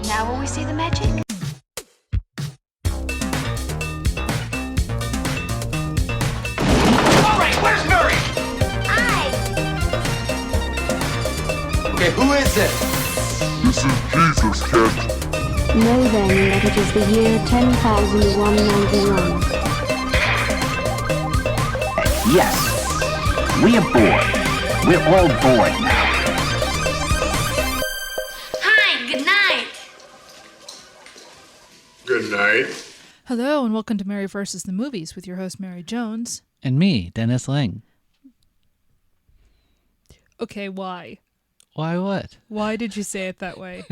Now will we see the magic? All right, where's Murray? Okay, who is it? This is Jesus, Kent. Know then that it is the year 10,191. Yes, we are bored. We're all bored now. Hi, good night. Good night. Hello, and welcome to Mary vs. the Movies with your host, Mary Jones. And me, Dennis Lang. Okay, why? Why what? Why did you say it that way?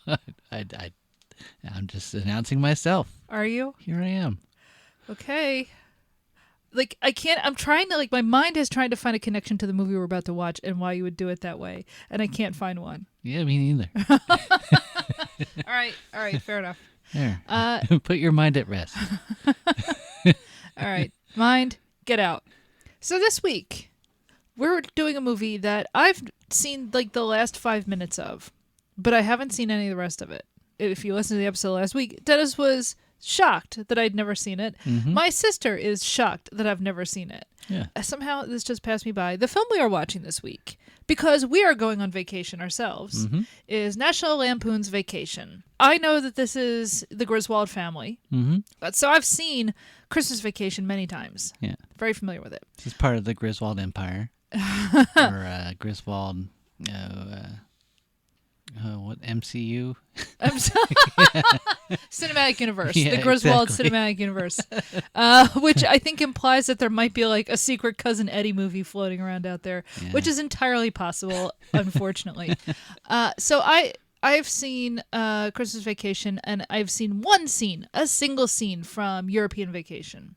I'm just announcing myself. Are you? Here I am. Okay. Like, I'm trying to, my mind is trying to find a connection to the movie we're about to watch and why you would do it that way. And I can't find one. Yeah, me neither. All right, fair enough. There. Put your mind at rest. All right, mind, get out. So this week, we're doing a movie that I've seen, the last 5 minutes of, but I haven't seen any of the rest of it. If you listened to the episode last week, Dennis was shocked that I'd never seen it. Mm-hmm. My sister is shocked that I've never seen it. Yeah. Somehow this just passed me by. The film we are watching this week, because we are going on vacation ourselves, is National Lampoon's Vacation. I know that this is the Griswold family. Mm-hmm. So I've seen Christmas Vacation many times. Yeah. Very familiar with it. This is part of the Griswold Empire. Or Griswold... what MCU? Cinematic Universe. Yeah, the Griswold exactly. Cinematic Universe. Which I think implies that there might be a secret Cousin Eddie movie floating around out there, which is entirely possible, unfortunately. So I've seen Christmas Vacation, and I've seen a single scene from European Vacation,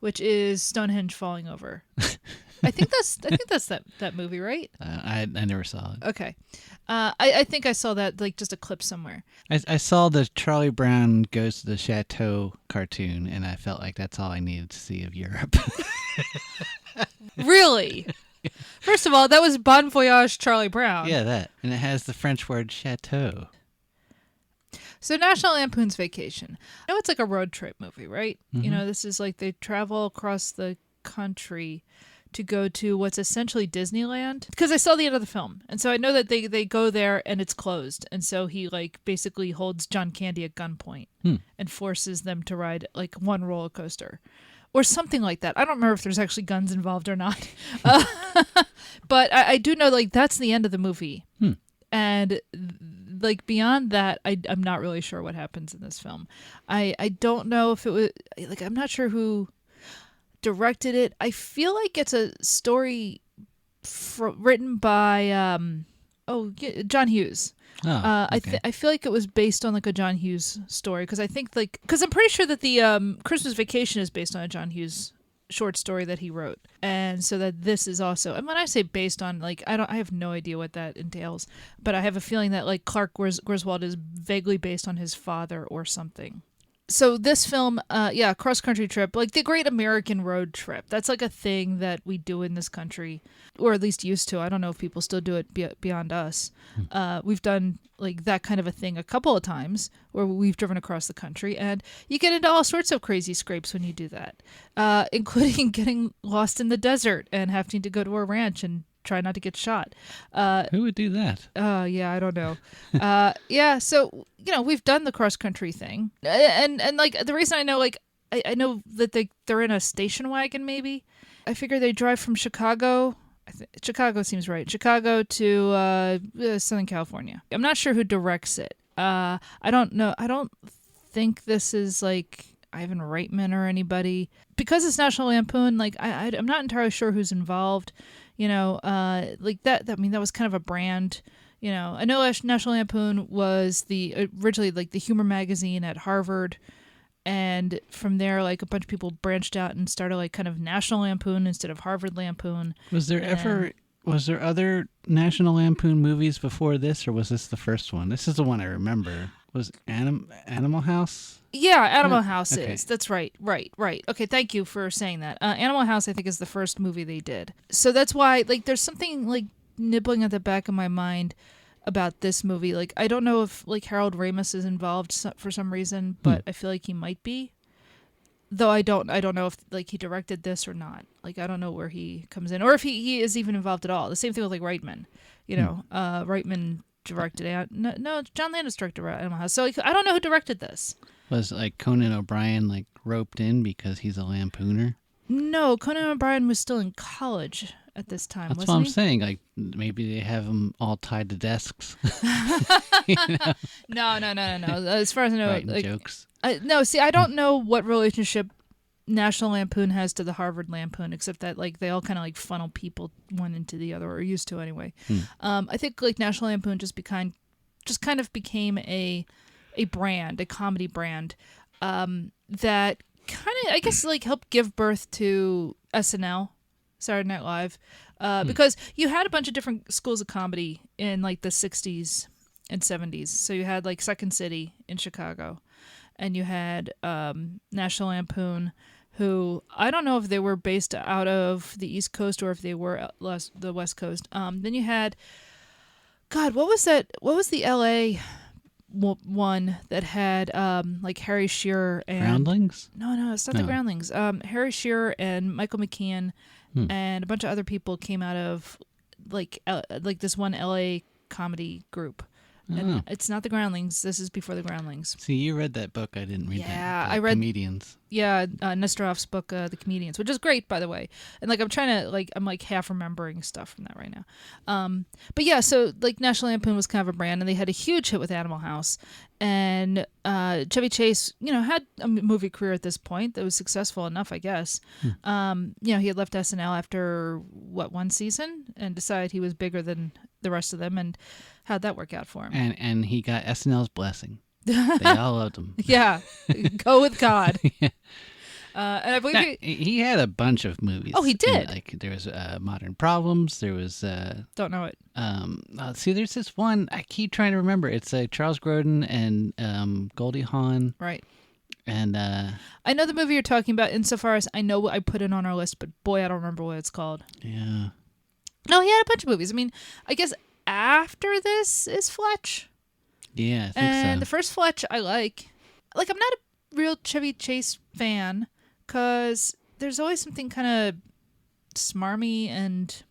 which is Stonehenge falling over. I think that's that movie, right? I never saw it. Okay. I think I saw that, just a clip somewhere. I saw the Charlie Brown Goes to the Chateau cartoon, and I felt like that's all I needed to see of Europe. Really? First of all, that was Bon Voyage Charlie Brown. Yeah, that. And it has the French word chateau. So National Lampoon's Vacation. I know it's like a road trip movie, right? Mm-hmm. This is they travel across the country to go to what's essentially Disneyland, because I saw the end of the film, and so I know that they go there and it's closed, and so he basically holds John Candy at gunpoint and forces them to ride one roller coaster or something like that. I don't remember if there's actually guns involved or not, but I do know that's the end of the movie, and beyond that, I'm not really sure what happens in this film. I don't know if it was I'm not sure who directed it. I feel like it's a story written by John Hughes. Okay. I feel like it was based on a John Hughes story, because I think because I'm pretty sure that the Christmas Vacation is based on a John Hughes short story that he wrote, and so that this is also. And when I say based on, I have no idea what that entails, but I have a feeling that Clark Griswold is vaguely based on his father or something. So this film, cross-country trip, the Great American Road Trip. That's a thing that we do in this country, or at least used to. I don't know if people still do it beyond us. We've done that kind of a thing a couple of times where we've driven across the country, and you get into all sorts of crazy scrapes when you do that, including getting lost in the desert and having to go to a ranch and try not to get shot. Who would do that? Yeah, I don't know. So, we've done the cross-country thing. And the reason I know, I know that they're in a station wagon, maybe. I figure they drive from Chicago. Chicago seems right. Chicago to Southern California. I'm not sure who directs it. I don't know. I don't think this is, Ivan Reitman or anybody. Because it's National Lampoon, I'm not entirely sure who's involved. That was kind of a brand. I know National Lampoon was originally the humor magazine at Harvard, and from there a bunch of people branched out and started kind of National Lampoon instead of Harvard Lampoon. Was there other National Lampoon movies before this, or was this the first one? This is the one I remember. Was Animal House? Yeah, Animal House okay. is. That's right. Okay, thank you for saying that. Animal House, I think, is the first movie they did. So that's why, there's something, nibbling at the back of my mind about this movie. Like, I don't know if like Harold Ramis is involved for some reason, but I feel like he might be. Though I don't know if like he directed this or not. Like, I don't know where he comes in, or if he is even involved at all. The same thing with like Reitman. You know, Reitman directed. No, John Landis directed Animal House. So like, I don't know who directed this. Was like Conan O'Brien like roped in because he's a lampooner? No, Conan O'Brien was still in college at this time. That's wasn't what I'm he? saying. Like maybe they have them all tied to desks. No. As far as I know, Writing like, jokes. no. See, I don't know what relationship National Lampoon has to the Harvard Lampoon, except that like they all kind of like funnel people one into the other, or used to anyway. I think like National Lampoon just kind of became a brand, a comedy brand, that kind of, I guess, like helped give birth to SNL, Saturday Night Live, because you had a bunch of different schools of comedy in like the 60s and 70s. So you had like Second City in Chicago, and you had National Lampoon, who I don't know if they were based out of the East Coast or if they were the West Coast. Then you had, God, what was that? What was the LA one that had like Harry Shearer and Groundlings? No, it's not the Groundlings. Harry Shearer and Michael McKean and a bunch of other people came out of like this one LA comedy group. And it's not the Groundlings. This is before the Groundlings. See, you read that book. I didn't read that. Yeah, The I read Comedians. Yeah, Nesterov's book, The Comedians, which is great, by the way. And like, I'm trying to I'm like half remembering stuff from that right now. But yeah, so like National Lampoon was kind of a brand, and they had a huge hit with Animal House. And Chevy Chase, had a movie career at this point that was successful enough, I guess. He had left SNL after one season, and decided he was bigger than the rest of them. And how'd that work out for him? And he got SNL's blessing. They all loved him. Yeah, go with God. Yeah. And I believe he had a bunch of movies. Oh, he did. Like there was Modern Problems. There was don't know it. see, there's this one I keep trying to remember. It's Charles Grodin and Goldie Hawn. Right. And I know the movie you're talking about. Insofar as I know, I put it on our list, but boy, I don't remember what it's called. yeah. No, he had a bunch of movies. I mean, I guess after this is Fletch. Yeah, I think And so. the first Fletch I like. Like, I'm not a real Chevy Chase fan, because there's always something kind of smarmy and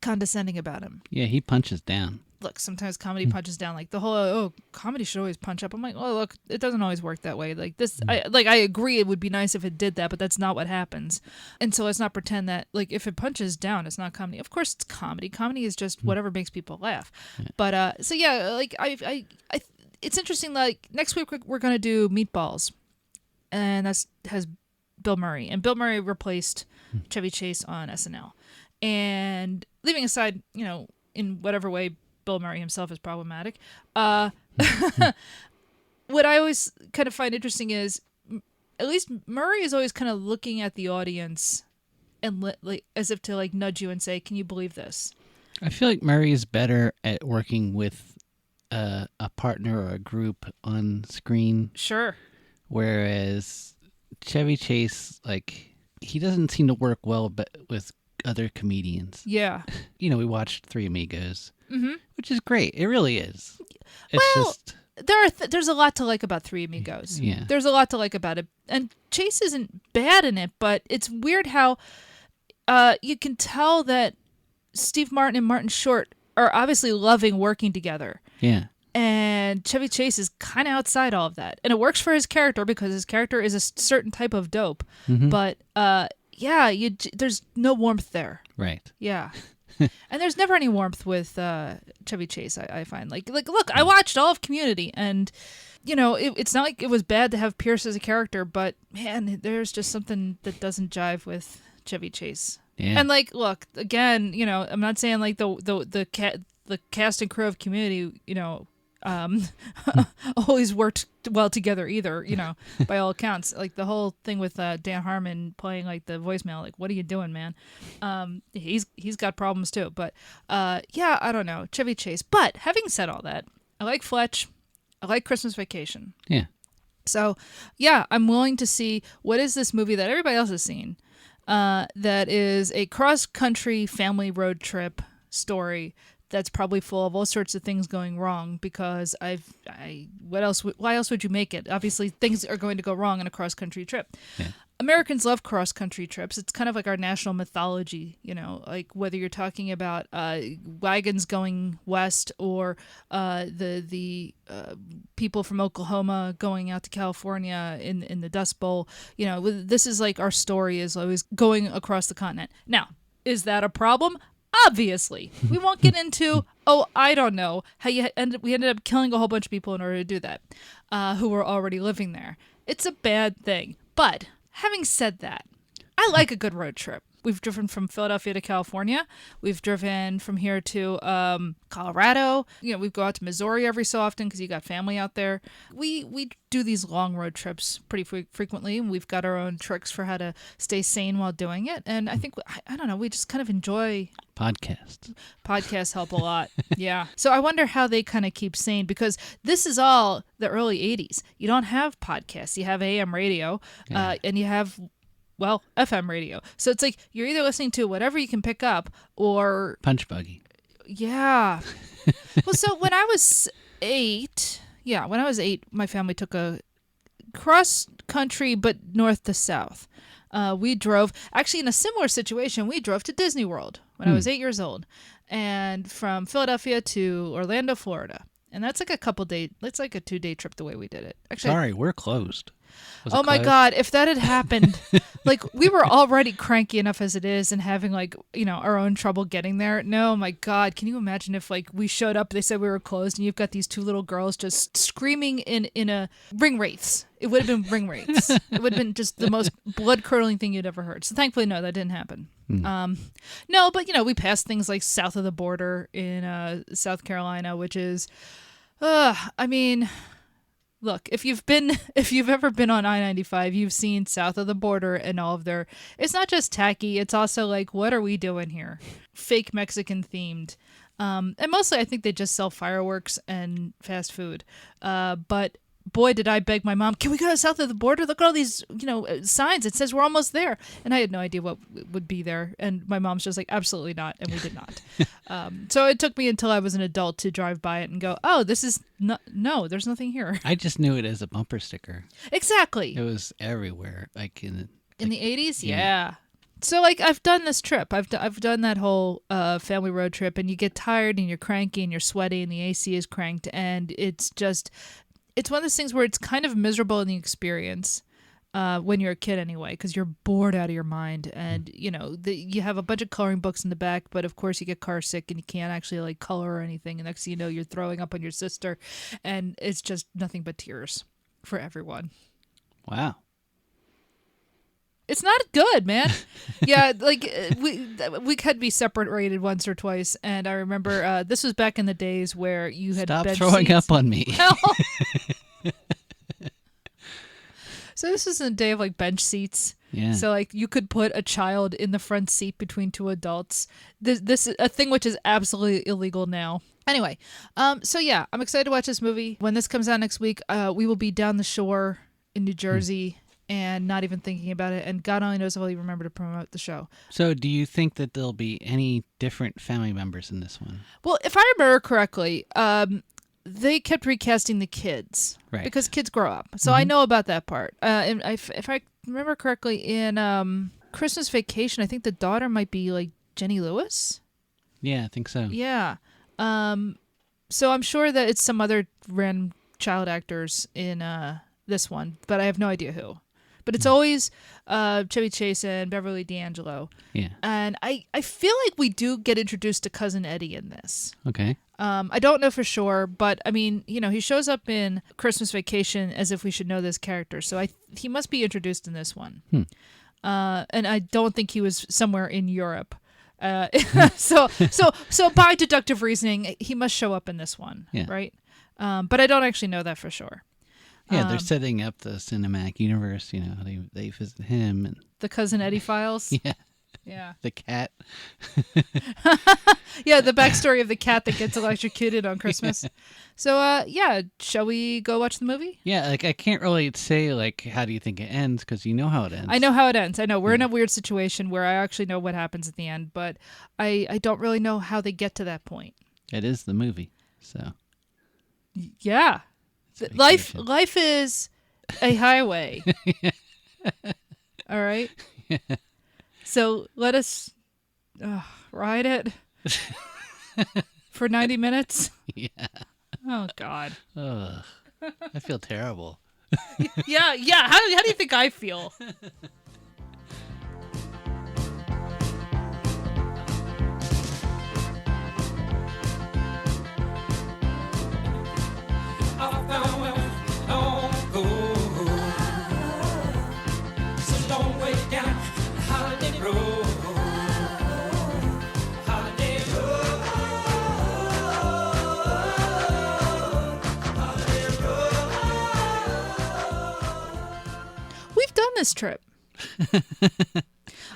condescending about him. Yeah, he punches down. Look, sometimes comedy punches down. Like the whole, comedy should always punch up. I'm like, oh, look, it doesn't always work that way. Like this, I agree it would be nice if it did that, but that's not what happens. And so let's not pretend that, like, if it punches down, it's not comedy. Of course it's comedy. Comedy is just whatever makes people laugh. But, so yeah, like, I it's interesting, like, next week we're going to do Meatballs. And has Bill Murray. And Bill Murray replaced Chevy Chase on SNL. And leaving aside, in whatever way Bill Murray himself is problematic, what I always kind of find interesting is, at least Murray is always kind of looking at the audience and like as if to like nudge you and say, "Can you believe this?" I feel like Murray is better at working with a partner or a group on screen. Sure. Whereas Chevy Chase, like, he doesn't seem to work well with other comedians. Yeah. We watched Three Amigos, which is great. It really is. It's Well, just there's a lot to like about Three Amigos. Yeah. There's a lot to like about it. And Chase isn't bad in it, but it's weird how you can tell that Steve Martin and Martin Short are obviously loving working together. yeah. And Chevy Chase is kind of outside all of that. And it works for his character because his character is a certain type of dope. But there's no warmth there. Right. Yeah. And there's never any warmth with Chevy Chase, I find. Like, look, I watched all of Community, and, it's not like it was bad to have Pierce as a character, but, man, there's just something that doesn't jive with Chevy Chase. Yeah. And, like, look, again, I'm not saying, like, the cast and crew of Community, always worked well together either, by all accounts. Like the whole thing with Dan Harmon playing like the voicemail, like, what are you doing, man? He's got problems too. But I don't know, Chevy Chase. But having said all that, I like Fletch. I like Christmas Vacation. Yeah. So yeah, I'm willing to see what is this movie that everybody else has seen, that is a cross-country family road trip story that's probably full of all sorts of things going wrong because why else would you make it? Obviously, things are going to go wrong on a cross-country trip. Yeah. Americans love cross-country trips. It's kind of like our national mythology, like whether you're talking about wagons going west or the people from Oklahoma going out to California in the Dust Bowl. This is like our story is always going across the continent. Now, is that a problem? Obviously. We won't get into, I don't know, how we ended up killing a whole bunch of people in order to do that, who were already living there. It's a bad thing. But having said that, I like a good road trip. We've driven from Philadelphia to California. We've driven from here to Colorado. We go out to Missouri every so often because you got family out there. We do these long road trips pretty frequently, and we've got our own tricks for how to stay sane while doing it. And I think, I don't know, we just kind of enjoy podcasts. Podcasts help a lot. Yeah. So I wonder how they kind of keep sane because this is all the early 80s. You don't have podcasts. You have AM radio, and you have FM radio. So it's like you're either listening to whatever you can pick up or Punch Buggy. Yeah. Well, so when I was 8, my family took a cross country but north to south. We drove, actually in a similar situation, we drove to Disney World when I was 8 years old, and from Philadelphia to Orlando, Florida. And that's like a 2-day trip the way we did it. Actually, sorry, we're closed. Oh my God, if that had happened, like we were already cranky enough as it is and having our own trouble getting there. No, my God, can you imagine if we showed up, they said we were closed and you've got these 2 little girls just screaming in a ring wraiths. It would have been ring wraiths. It would have been just the most blood curdling thing you'd ever heard. So thankfully, no, that didn't happen. No, but we passed things like south of the border in South Carolina, which is, look, if you've ever been on I-95, you've seen south of the border and all of their, it's not just tacky, it's also like, what are we doing here? Fake Mexican themed. And mostly I think they just sell fireworks and fast food. But boy, did I beg my mom, can we go south of the border? Look at all these, signs. It says we're almost there. And I had no idea what would be there. And my mom's just like, absolutely not. And we did not. So it took me until I was an adult to drive by it and go, oh, this is no, there's nothing here. I just knew it as a bumper sticker. Exactly. It was everywhere. Like in the 80s? Yeah. So I've done this trip. I've done that whole family road trip, and you get tired and you're cranky and you're sweaty and the AC is cranked, and it's one of those things where it's kind of miserable in the experience when you're a kid anyway, because you're bored out of your mind, and you have a bunch of coloring books in the back, but of course you get car sick and you can't actually color or anything, and next thing you know you're throwing up on your sister, and it's just nothing but tears for everyone. Wow. It's not good, man. Yeah, we could be separated once or twice, and I remember this was back in the days where you had Stop bed throwing seats. up on me. So this was in a day of bench seats. Yeah. So you could put a child in the front seat between 2 adults. This is a thing which is absolutely illegal now. Anyway, so yeah, I'm excited to watch this movie. When this comes out next week, we will be down the shore in New Jersey. And not even thinking about it, and God only knows if I'll even remember to promote the show. So do you think that there'll be any different family members in this one? Well, if I remember correctly, they kept recasting the kids. Right. Because kids grow up. So I know about that part. And if I remember correctly, in Christmas Vacation, I think the daughter might be Jenny Lewis? Yeah, I think so. Yeah. So I'm sure that it's some other random child actors in this one, but I have no idea who. But it's always Chevy Chase and Beverly D'Angelo. Yeah. And I feel like we do get introduced to Cousin Eddie in this. Okay. I don't know for sure, but I mean, he shows up in Christmas Vacation as if we should know this character. So he must be introduced in this one. And I don't think he was somewhere in Europe. So by deductive reasoning, he must show up in this one, right? But I don't actually know that for sure. Yeah, they're setting up the cinematic universe. They visit him and the Cousin Eddie files. Yeah. The cat. Yeah, the backstory of the cat that gets electrocuted on Christmas. So, shall we go watch the movie? Yeah, I can't really say how do you think it ends, because you know how it ends. I know how it ends. I know we're in a weird situation where I actually know what happens at the end, but I don't really know how they get to that point. It is the movie. So Yeah. vacation. Life is a highway. All right? So let us ride it for 90 minutes. Yeah. Oh, God. Ugh. I feel terrible. Yeah. How do you think I feel? We've done this trip.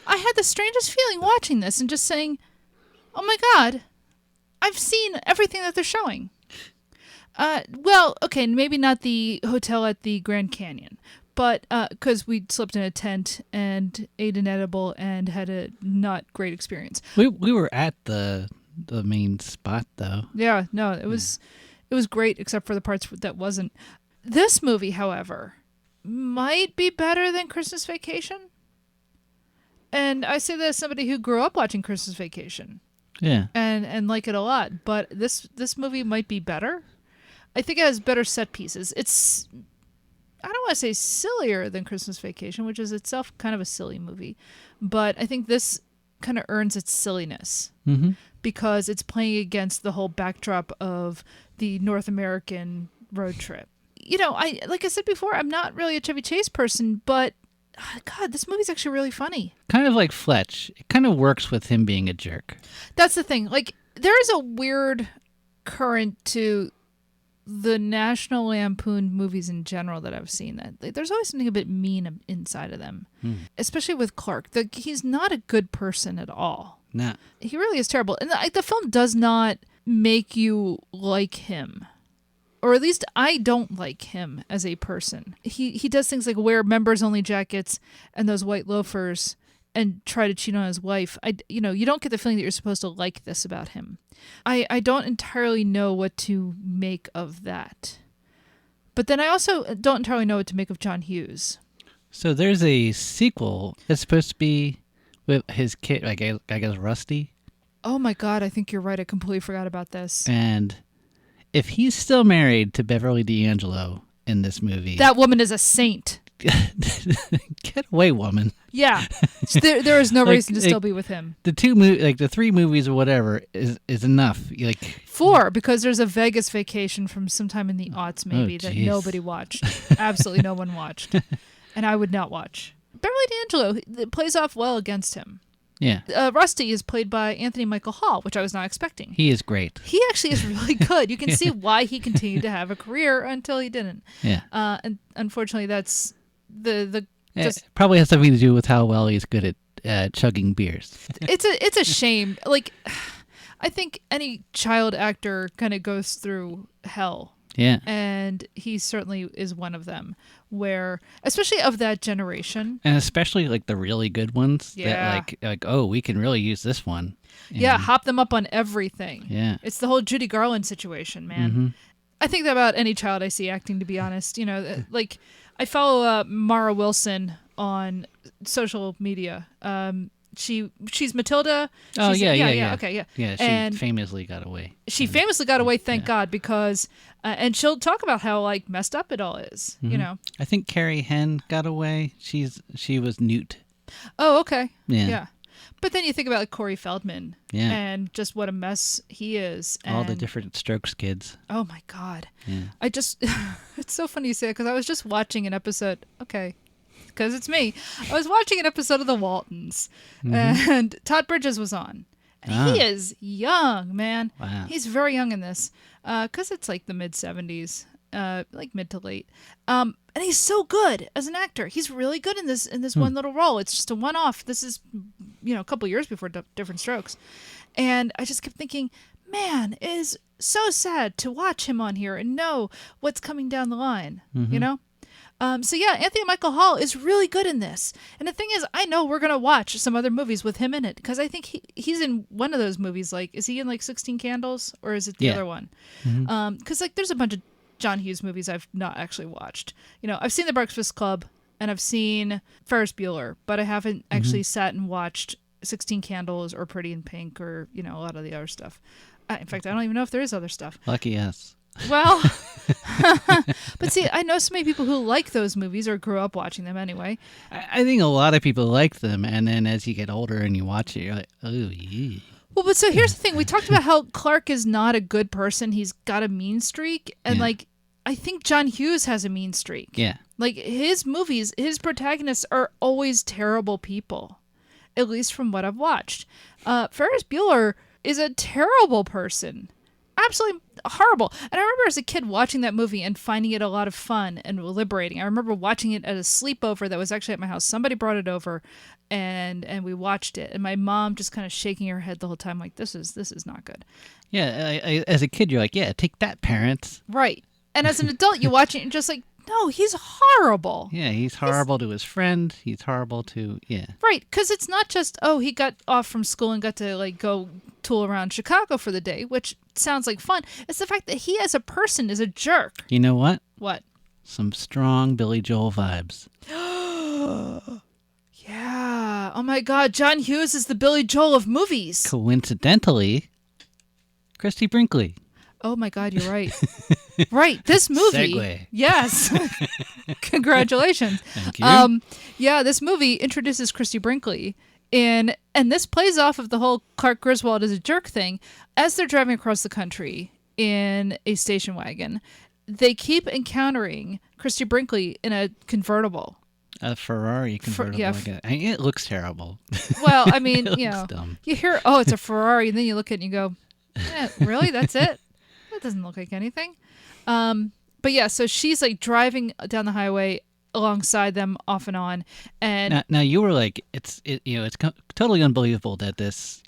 I had the strangest feeling watching this and just saying, oh my God, I've seen everything that they're showing. Well, okay, maybe not the hotel at the Grand Canyon, but because we slept in a tent and ate an edible and had a not great experience. We were at the main spot though. Yeah, no, it was great except for the parts that wasn't. This movie, however, might be better than Christmas Vacation. And I say that as somebody who grew up watching Christmas Vacation. Yeah. And like it a lot, but this movie might be better. I think it has better set pieces. It's, I don't want to say sillier than Christmas Vacation, which is itself kind of a silly movie, but I think this kind of earns its silliness because it's playing against the whole backdrop of the North American road trip. You know, like I said before, I'm not really a Chevy Chase person, but God, this movie's actually really funny. Kind of like Fletch. It kind of works with him being a jerk. That's the thing. Like, there is a weird current to the National Lampoon movies in general that I've seen, that there's always something a bit mean inside of them, especially with Clark. He's not a good person at all. Nah. He really is terrible. And the film does not make you like him. Or at least I don't like him as a person. He does things like wear members-only jackets and those white loafers and try to cheat on his wife. You don't get the feeling that you're supposed to like this about him. I don't entirely know what to make of that. But then I also don't entirely know what to make of John Hughes. So there's a sequel that's supposed to be with his kid, I guess Rusty. Oh my God, I think you're right. I completely forgot about this. And if he's still married to Beverly D'Angelo in this movie, that woman is a saint. Get away, woman. Yeah, there is no reason to still be with him. The the 3 movies or whatever is enough. 4, because there's a Vegas Vacation from sometime in the aughts maybe that nobody watched. Absolutely no one watched, and I would not watch. Beverly D'Angelo plays off well against him. Yeah. Rusty is played by Anthony Michael Hall, which I was not expecting. He is great. He actually is really good. You can see why he continued to have a career until he didn't. Yeah. And unfortunately, that's the it probably has something to do with how well he's good at chugging beers. It's a shame. Like, I think any child actor kind of goes through hell. Yeah. And he certainly is one of them, where, especially of that generation. And especially like the really good ones. Yeah. That oh, we can really use this one. Yeah, hop them up on everything. Yeah. It's the whole Judy Garland situation, man. Mm-hmm. I think that about any child I see acting, to be honest. Like, I follow Mara Wilson on social media. She's Matilda. Oh, yeah. Okay, yeah. Yeah, she famously got away. She famously got away, thank God, because, and she'll talk about how, like, messed up it all is, you know. I think Carrie Henn got away. She was Newt. Oh, okay. Yeah. But then you think about like, Corey Feldman and just what a mess he is. And, all the different Strokes kids. Oh, my God. Yeah. It's so funny you say it, because I was just watching an episode, because it's me. I was watching an episode of The Waltons, and Todd Bridges was on. And he is young, man. Wow. He's very young in this, because it's like the mid-70s, like mid to late. And he's so good as an actor. He's really good in this one little role. It's just a one-off. This is, a couple years before Different Strokes. And I just kept thinking, man, it is so sad to watch him on here and know what's coming down the line, you know? So yeah, Anthony Michael Hall is really good in this. And the thing is, I know we're gonna watch some other movies with him in it because I think he's in one of those movies. Like, is he in like 16 Candles or is it the other one? Because like there's a bunch of John Hughes movies I've not actually watched. You know, I've seen The Breakfast Club and I've seen Ferris Bueller, but I haven't actually sat and watched 16 Candles or Pretty in Pink or, you know, a lot of the other stuff. In fact, I don't even know if there is other stuff. Lucky us. Well, but see, I know so many people who like those movies or grew up watching them anyway. I think a lot of people like them, and then as you get older and you watch it, you're like, oh, yeah. Well, but so here's the thing. We talked about how Clark is not a good person. He's got a mean streak. And like, I think John Hughes has a mean streak. Yeah. Like his movies, his protagonists are always terrible people, at least from what I've watched. Ferris Bueller is a terrible person. Absolutely horrible. And I remember as a kid watching that movie and finding it a lot of fun and liberating. I remember watching it at a sleepover that was actually at my house. Somebody brought it over and we watched it. And my mom just kind of shaking her head the whole time like, this is not good. Yeah, as a kid, you're like, yeah, take that, parents. Right. And as an adult, you watch it and just like, no, he's horrible. Yeah, he's horrible to his friend. He's horrible to, Right, because it's not just, he got off from school and got to like go tool around Chicago for the day, which sounds like fun. It's the fact that he as a person is a jerk. You know what? What? Some strong Billy Joel vibes. Yeah. Oh my God, John Hughes is the Billy Joel of movies. Coincidentally, Christy Brinkley. Oh my God, you're right. Right, this movie. Segue. Yes. Congratulations. Thank you. Yeah, this movie introduces Christy Brinkley and this plays off of the whole Clark Griswold is a jerk thing. As they're driving across the country in a station wagon, they keep encountering Christy Brinkley in a convertible. A Ferrari convertible. It looks terrible. Well, I mean, you know, dumb. you hear, it's a Ferrari, and then you look at it and you go, really? That's it? That doesn't look like anything. But yeah, so she's like driving down the highway alongside them off and on. And now you were like, it's totally unbelievable that this,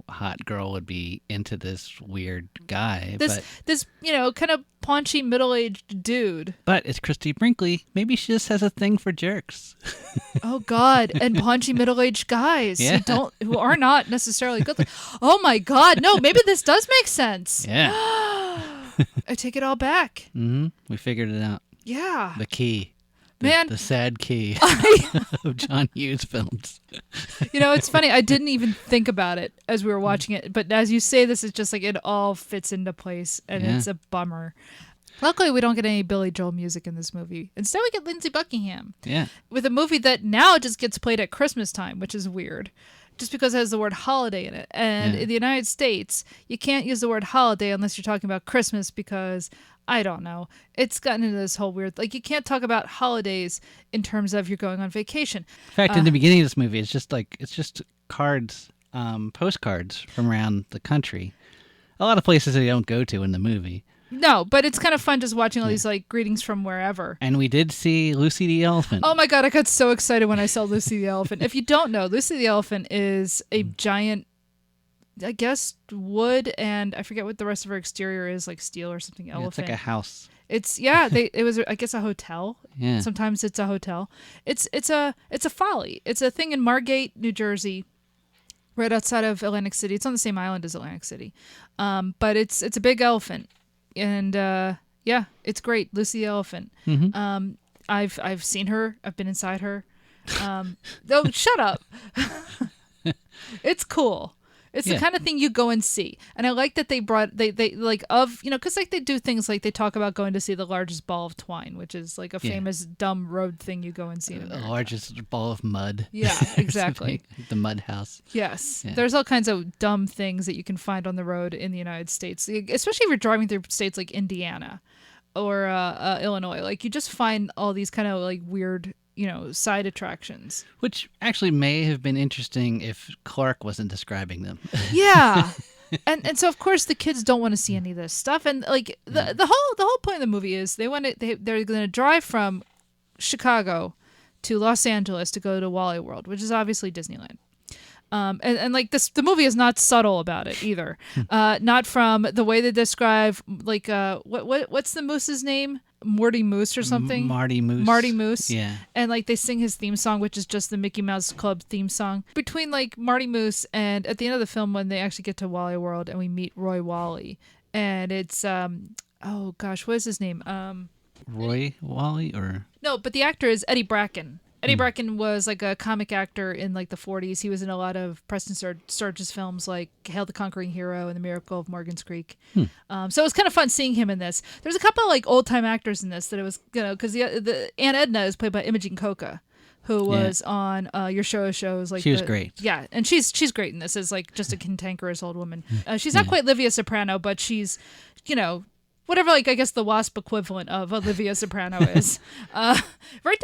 hot girl would be into this weird guy. This kind of paunchy middle-aged dude. But it's Christy Brinkley. Maybe she just has a thing for jerks. Oh God, and paunchy middle-aged guys who are not necessarily good. Oh my God, no, maybe this does make sense. Yeah. I take it all back. Mm-hmm. We figured it out. Yeah. The key. Man. The sad key of John Hughes films. It's funny. I didn't even think about it as we were watching it. But as you say this, it's just like it all fits into place. And it's a bummer. Luckily, we don't get any Billy Joel music in this movie. Instead, we get Lindsey Buckingham. Yeah. With a movie that now just gets played at Christmas time, which is weird. Just because it has the word holiday in it. And in the United States, you can't use the word holiday unless you're talking about Christmas because, I don't know, it's gotten into this whole weird, like you can't talk about holidays in terms of you're going on vacation. In fact, in the beginning of this movie, it's just cards, postcards from around the country. A lot of places they don't go to in the movie. No, but it's kind of fun just watching all these like greetings from wherever. And we did see Lucy the Elephant. Oh my God, I got so excited when I saw Lucy the Elephant. If you don't know, Lucy the Elephant is a giant, I guess, wood, and I forget what the rest of her exterior is, like steel or something. Elephant. It's like a house. It was, I guess, a hotel. Yeah. Sometimes it's a hotel. It's a folly. It's a thing in Margate, New Jersey, right outside of Atlantic City. It's on the same island as Atlantic City, but it's a big elephant. And it's great, Lucy the Elephant. Mm-hmm. I've seen her. I've been inside her. Oh, shut up! It's cool. It's the kind of thing you go and see, and I like that they like because like they do things like they talk about going to see the largest ball of twine, which is like a famous dumb road thing you go and see. The largest ball of mud. Yeah, exactly. The mud house. Yes, there's all kinds of dumb things that you can find on the road in the United States, especially if you're driving through states like Indiana or Illinois. Like you just find all these kind of like weird, side attractions. Which actually may have been interesting if Clark wasn't describing them. Yeah. And so of course the kids don't want to see any of this stuff. And like the whole point of the movie is they're going to drive from Chicago to Los Angeles to go to Wally World, which is obviously Disneyland. And like this, the movie is not subtle about it either. Not from the way they describe like what's the moose's name? Morty Moose or something. Marty Moose. Marty Moose. Yeah. And like they sing his theme song, which is just the Mickey Mouse Club theme song. Between like Marty Moose and at the end of the film when they actually get to Wally World and we meet Roy Wally. And it's oh gosh, what is his name? Roy Wally or No, but the actor is Eddie Bracken. Eddie Bracken was like a comic actor in like the 40s. He was in a lot of Preston Sturges films like Hail the Conquering Hero and The Miracle of Morgan's Creek. So it was kind of fun seeing him in this. There's a couple of like old time actors in this that it was, because the Aunt Edna is played by Imogene Coca, who was on Your Shows. Like she was great. Yeah, and she's great in this as like just a cantankerous old woman. She's not quite Livia Soprano, but she's, whatever, like, I guess the WASP equivalent of Olivia Soprano is. Right?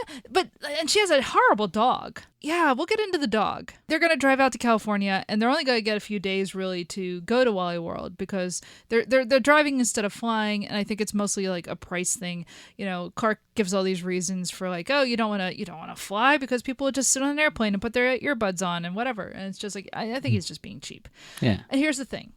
And she has a horrible dog. Yeah, we'll get into the dog. They're going to drive out to California, and they're only going to get a few days, really, to go to Wally World, because they're driving instead of flying, and I think it's mostly, like, a price thing. Clark gives all these reasons for, like, oh, you don't want to fly because people would just sit on an airplane and put their earbuds on and whatever. And it's just like, I think he's just being cheap. Yeah. And here's the thing.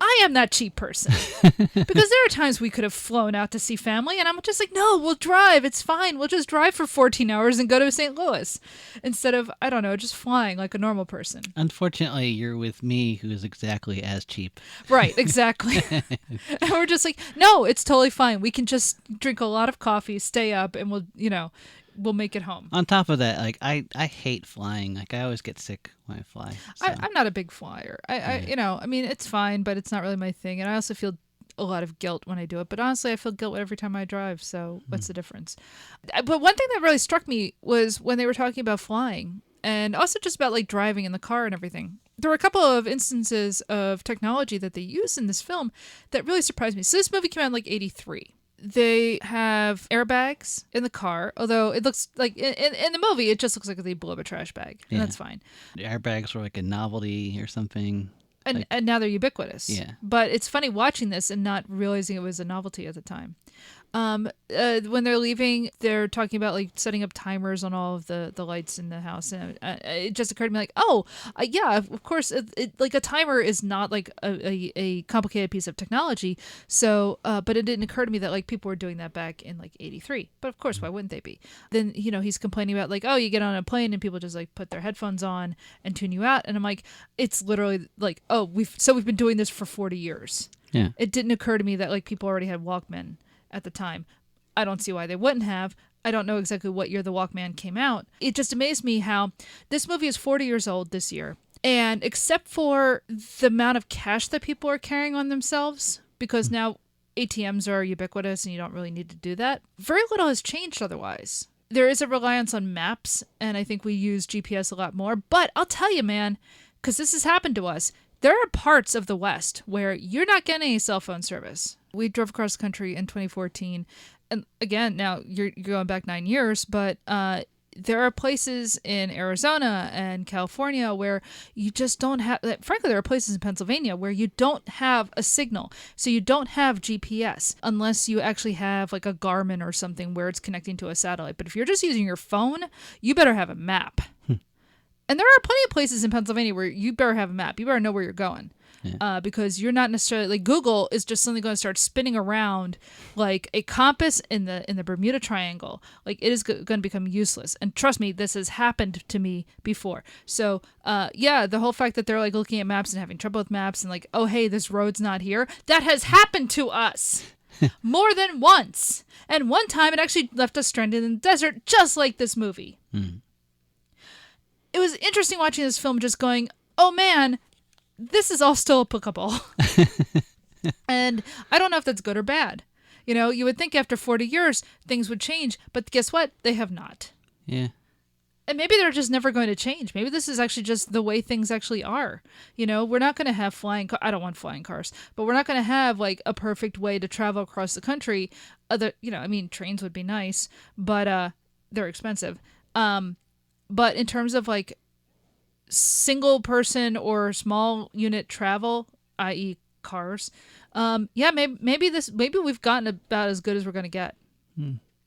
I am that cheap person because there are times we could have flown out to see family and I'm just like, no, we'll drive. It's fine. We'll just drive for 14 hours and go to St. Louis instead of, I don't know, just flying like a normal person. Unfortunately, you're with me who is exactly as cheap. Right, exactly. And we're just like, no, it's totally fine. We can just drink a lot of coffee, stay up, and we'll make it home. On top of that, like I hate flying. Like I always get sick when I fly. So. I'm not a big flyer. I mean, it's fine, but it's not really my thing. And I also feel a lot of guilt when I do it. But honestly, I feel guilt every time I drive. So what's the difference? But one thing that really struck me was when they were talking about flying and also just about like driving in the car and everything. There were a couple of instances of technology that they used in this film that really surprised me. So this movie came out in like 1983. They have airbags in the car, although it looks like in the movie, it just looks like they blew up a trash bag. And that's fine. The airbags were like a novelty or something. And now they're ubiquitous. Yeah. But it's funny watching this and not realizing it was a novelty at the time. When they're leaving, they're talking about like setting up timers on all of the lights in the house, and it just occurred to me like, yeah, of course, it like a timer is not like a complicated piece of technology. So, but it didn't occur to me that like people were doing that back in like 1983. But of course, why wouldn't they be? Then he's complaining about like, oh, you get on a plane and people just like put their headphones on and tune you out, and I'm like, it's literally like, oh, we've been doing this for 40 years. Yeah. It didn't occur to me that like people already had Walkman at the time. I don't see why they wouldn't have. I don't know exactly what year the Walkman came out. It just amazed me how this movie is 40 years old this year. And except for the amount of cash that people are carrying on themselves, because now ATMs are ubiquitous and you don't really need to do that, very little has changed otherwise. There is a reliance on maps, and I think we use GPS a lot more. But I'll tell you, man, because this has happened to us, there are parts of the West where you're not getting any cell phone service. We drove across the country in 2014. And again, now you're going back 9 years, but there are places in Arizona and California where you just don't have, frankly, there are places in Pennsylvania where you don't have a signal. So you don't have GPS unless you actually have like a Garmin or something where it's connecting to a satellite. But if you're just using your phone, you better have a map. And there are plenty of places in Pennsylvania where you better have a map. You better know where you're going. Yeah. Because you're not necessarily like Google is just suddenly going to start spinning around like a compass in the Bermuda Triangle. Like it is going to become useless. And trust me, this has happened to me before. So the whole fact that they're like looking at maps and having trouble with maps and like, oh hey, this road's not here, that has happened to us more than once. And one time it actually left us stranded in the desert, just like this movie. It was interesting watching this film, just going, oh man, this is all still applicable. And I don't know if that's good or bad. You would think after 40 years, things would change. But guess what? They have not. Yeah. And maybe they're just never going to change. Maybe this is actually just the way things actually are. We're not going to have flying cars. I don't want flying cars. But we're not going to have like a perfect way to travel across the country. Trains would be nice, but they're expensive. But in terms of like single person or small unit travel, i.e. cars, maybe we've gotten about as good as we're going to get.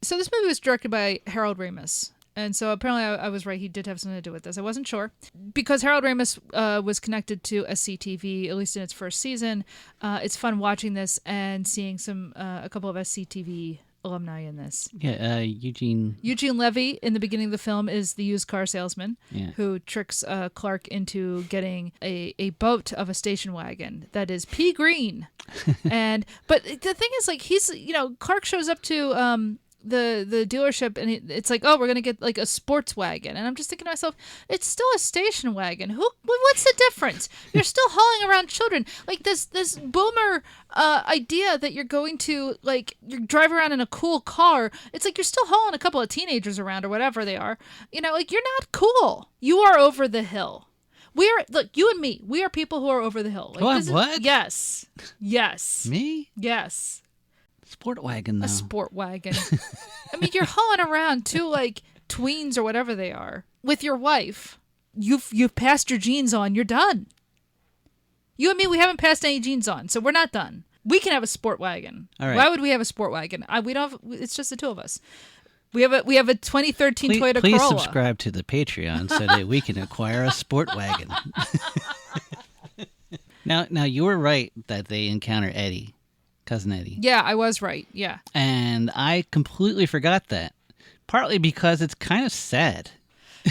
So this movie was directed by Harold Raimis. And so apparently I was right. He did have something to do with this. I wasn't sure. Because Harold Raimis was connected to SCTV, at least in its first season. It's fun watching this and seeing a couple of SCTV alumni in this. Yeah, Eugene. Eugene Levy in the beginning of the film is the used car salesman who tricks Clark into getting a boat of a station wagon that is pea green. But the thing is, like, he's, Clark shows up to the dealership and it's like, oh, we're gonna get like a sports wagon, and I'm just thinking to myself, it's still a station wagon. What's the difference? You're still hauling around children. Like this boomer idea that you're going to, like, you drive around in a cool car. It's like you're still hauling a couple of teenagers around or whatever they are. Like, you're not cool. You are over the hill. Look, you and me, we are people who are over the hill. Like, What? Yes. Me? Yes. Sport wagon, though. A sport wagon. I mean, you're hauling around two, like, tweens or whatever they are with your wife. You've passed your jeans on. You're done. You and me, we haven't passed any jeans on, so we're not done. We can have a sport wagon. All right. Why would we have a sport wagon? We don't have, it's just the two of us. We have a 2013 Toyota please Corolla. subscribe to the Patreon so that we can acquire a sport wagon. Now you were right that they encounter Eddie. Cousin Eddie. Yeah, I was right. Yeah. And I completely forgot that. Partly because it's kind of sad.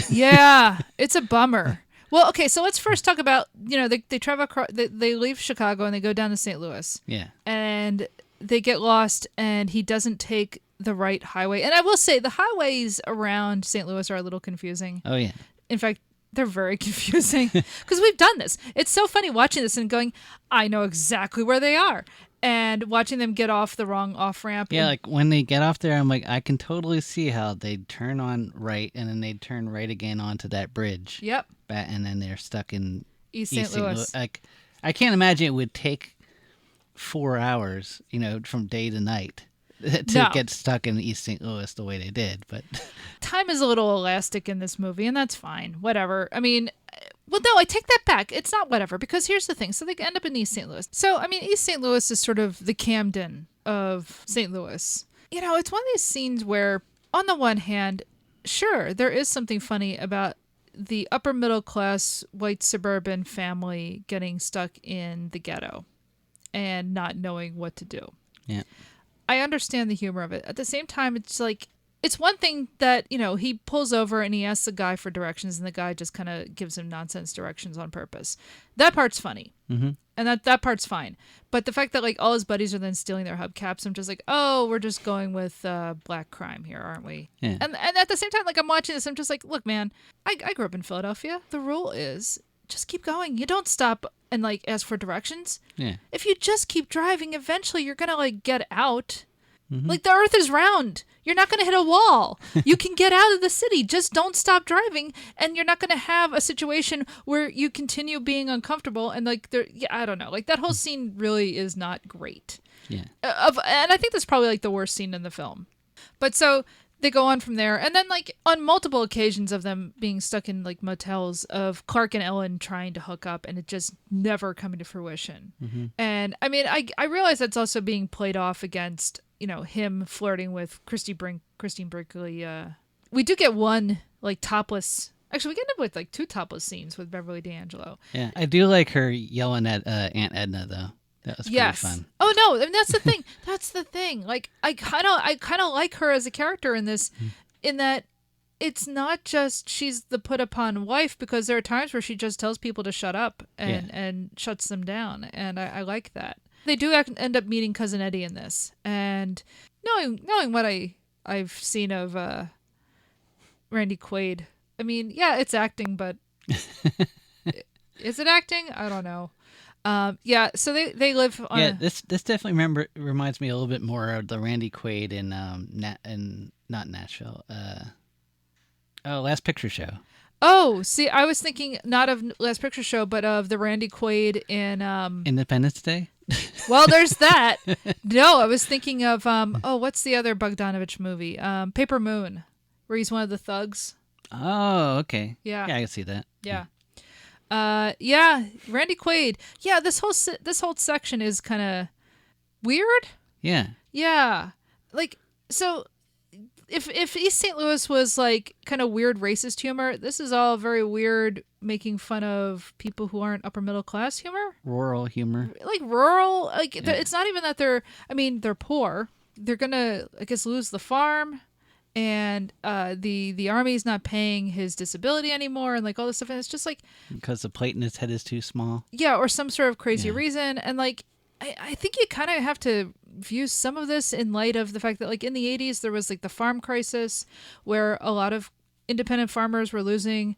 Yeah, it's a bummer. Well, okay, so let's first talk about, they travel across, they leave Chicago and they go down to St. Louis. Yeah. And they get lost and he doesn't take the right highway. And I will say the highways around St. Louis are a little confusing. Oh, yeah. In fact, they're very confusing because we've done this. It's so funny watching this and going, I know exactly where they are. And watching them get off the wrong off-ramp. Yeah, like when they get off there, I'm like, I can totally see how they'd turn on right and then they'd turn right again onto that bridge. Yep. And then they're stuck in East St. Louis. Like, I can't imagine it would take 4 hours, from day to night to get stuck in East St. Louis the way they did. But time is a little elastic in this movie, and that's fine. Whatever. I mean, well, no, I take that back. It's not whatever, because here's the thing. So they end up in East St. Louis. So, I mean, East St. Louis is sort of the Camden of St. Louis. It's one of these scenes where, on the one hand, sure, there is something funny about the upper middle class white suburban family getting stuck in the ghetto and not knowing what to do. Yeah. I understand the humor of it. At the same time, it's like, it's one thing that, he pulls over and he asks the guy for directions and the guy just kind of gives him nonsense directions on purpose. That part's funny. Mm-hmm. And that part's fine. But the fact that, like, all his buddies are then stealing their hubcaps, I'm just like, oh, we're just going with black crime here, aren't we? Yeah. And at the same time, like, I'm watching this, I'm just like, look, man, I grew up in Philadelphia. The rule is just keep going. You don't stop and, like, ask for directions. Yeah. If you just keep driving, eventually you're going to, like, get out. Mm-hmm. Like, the earth is round. You're not going to hit a wall. You can get out of the city. Just don't stop driving, and you're not going to have a situation where you continue being uncomfortable. And, like, I don't know. Like, that whole scene really is not great. Yeah. And I think that's probably, like, the worst scene in the film. But so they go on from there. And then, like, on multiple occasions of them being stuck in, like, motels, of Clark and Ellen trying to hook up and it just never coming to fruition. Mm-hmm. And, I mean, I realize that's also being played off against, him flirting with Christine Brinkley. We do get one, like, topless. Actually, we get up with, like, 2 topless scenes with Beverly D'Angelo. Yeah, I do like her yelling at Aunt Edna, though. That was pretty fun. Oh no, I mean, that's the thing. That's the thing. Like, I kind of like her as a character in this, in that it's not just she's the put upon wife, because there are times where she just tells people to shut up and shuts them down, and I like that. They do end up meeting Cousin Eddie in this, and knowing what I've seen of Randy Quaid. I mean, yeah, it's acting, but is it acting? I don't know. Yeah, so they live on. Yeah, this definitely reminds me a little bit more of the Randy Quaid in not Nashville. Last Picture Show. Oh, see, I was thinking not of Last Picture Show, but of the Randy Quaid in Independence Day. Well, there's that. No, I was thinking of what's the other Bogdanovich movie? Paper Moon, where he's one of the thugs. Oh, okay. Yeah, I can see that. Yeah. Yeah, Randy Quaid. Yeah, this whole section is kind of weird. Yeah. Yeah. Like, so if East St. Louis was like kind of weird racist humor, this is all very weird, making fun of people who aren't upper middle class humor. Rural humor. Like rural, like it's not even that they're poor. they're gonna, I guess, lose the farm, and the army's not paying his disability anymore, and like all this stuff, and it's just like Because the plate in his head is too small. yeah, or some sort of crazy reason, and like I think you kind of have to view some of this in light of the fact that like in the 80s there was like the farm crisis where a lot of independent farmers were losing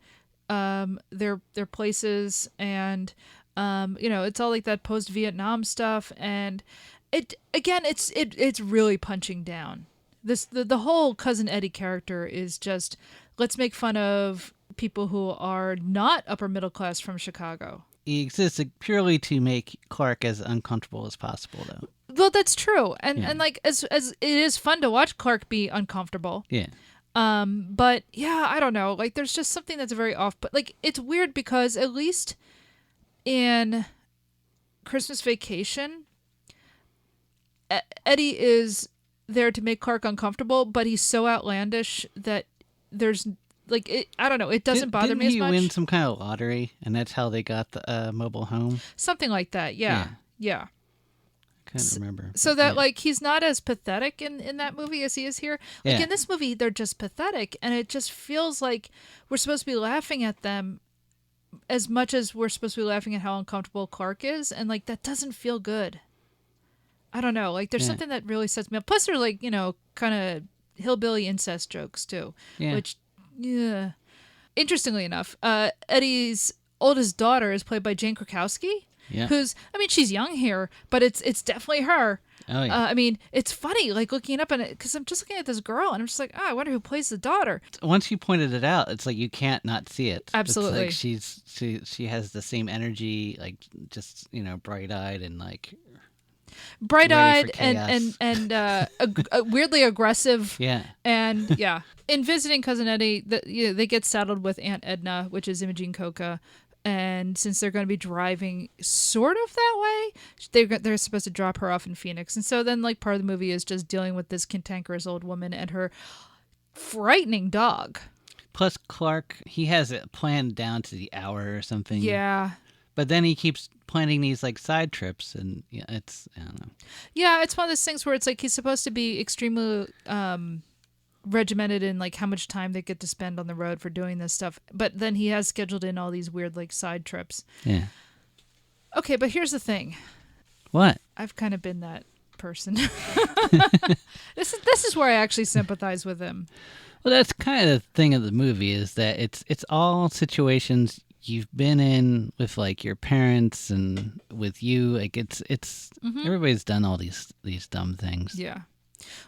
their places, and it's all like that post-Vietnam stuff, and it's really punching down. The whole Cousin Eddie character is just, let's make fun of people who are not upper middle class from Chicago. He exists purely to make Clark as uncomfortable as possible, though. Well, that's true, and like as it is fun to watch Clark be uncomfortable. Yeah. But yeah, I don't know. Like, there's just something that's very off. But like, it's weird because at least in Christmas Vacation, Eddie is there to make Clark uncomfortable, but he's so outlandish that there's like I don't know. It doesn't bother me as much. Didn't he win some kind of lottery, and that's how they got the mobile home? Something like that. Yeah. I can't remember. So that like he's not as pathetic in that movie as he is here. Like in this movie, they're just pathetic, and it just feels like we're supposed to be laughing at them as much as we're supposed to be laughing at how uncomfortable Clark is, and like that doesn't feel good. I don't know. Like there's something that really sets me up. Plus, they're like kind of hillbilly incest jokes too, which interestingly enough, Eddie's oldest daughter is played by Jane Krakowski. Yeah. Who's, I mean, she's young here, but it's definitely her. Oh, yeah. I mean, it's funny, like looking it up, and because I'm just looking at this girl, and I'm just like, I wonder who plays the daughter. Once you pointed it out, it's like you can't not see it. Absolutely. It's like she has the same energy, like just bright-eyed and like bright-eyed and weirdly aggressive. Yeah. And yeah, in visiting Cousin Eddie, they get saddled with Aunt Edna, which is Imogene Coca. And since they're going to be driving sort of that way, they're supposed to drop her off in Phoenix. And so then like part of the movie is just dealing with this cantankerous old woman and her frightening dog. Plus Clark, he has it planned down to the hour or something. Yeah. But then he keeps planning these like side trips, and it's, I don't know. Yeah, it's one of those things where it's like he's supposed to be extremely regimented in like how much time they get to spend on the road for doing this stuff, but then he has scheduled in all these weird like side trips. Yeah. Okay, but here's the thing. What? I've kind of been that person. This is where I actually sympathize with him. Well, that's kind of the thing of the movie, is that it's all situations you've been in with like your parents and with you. Like it's everybody's done all these dumb things. Yeah.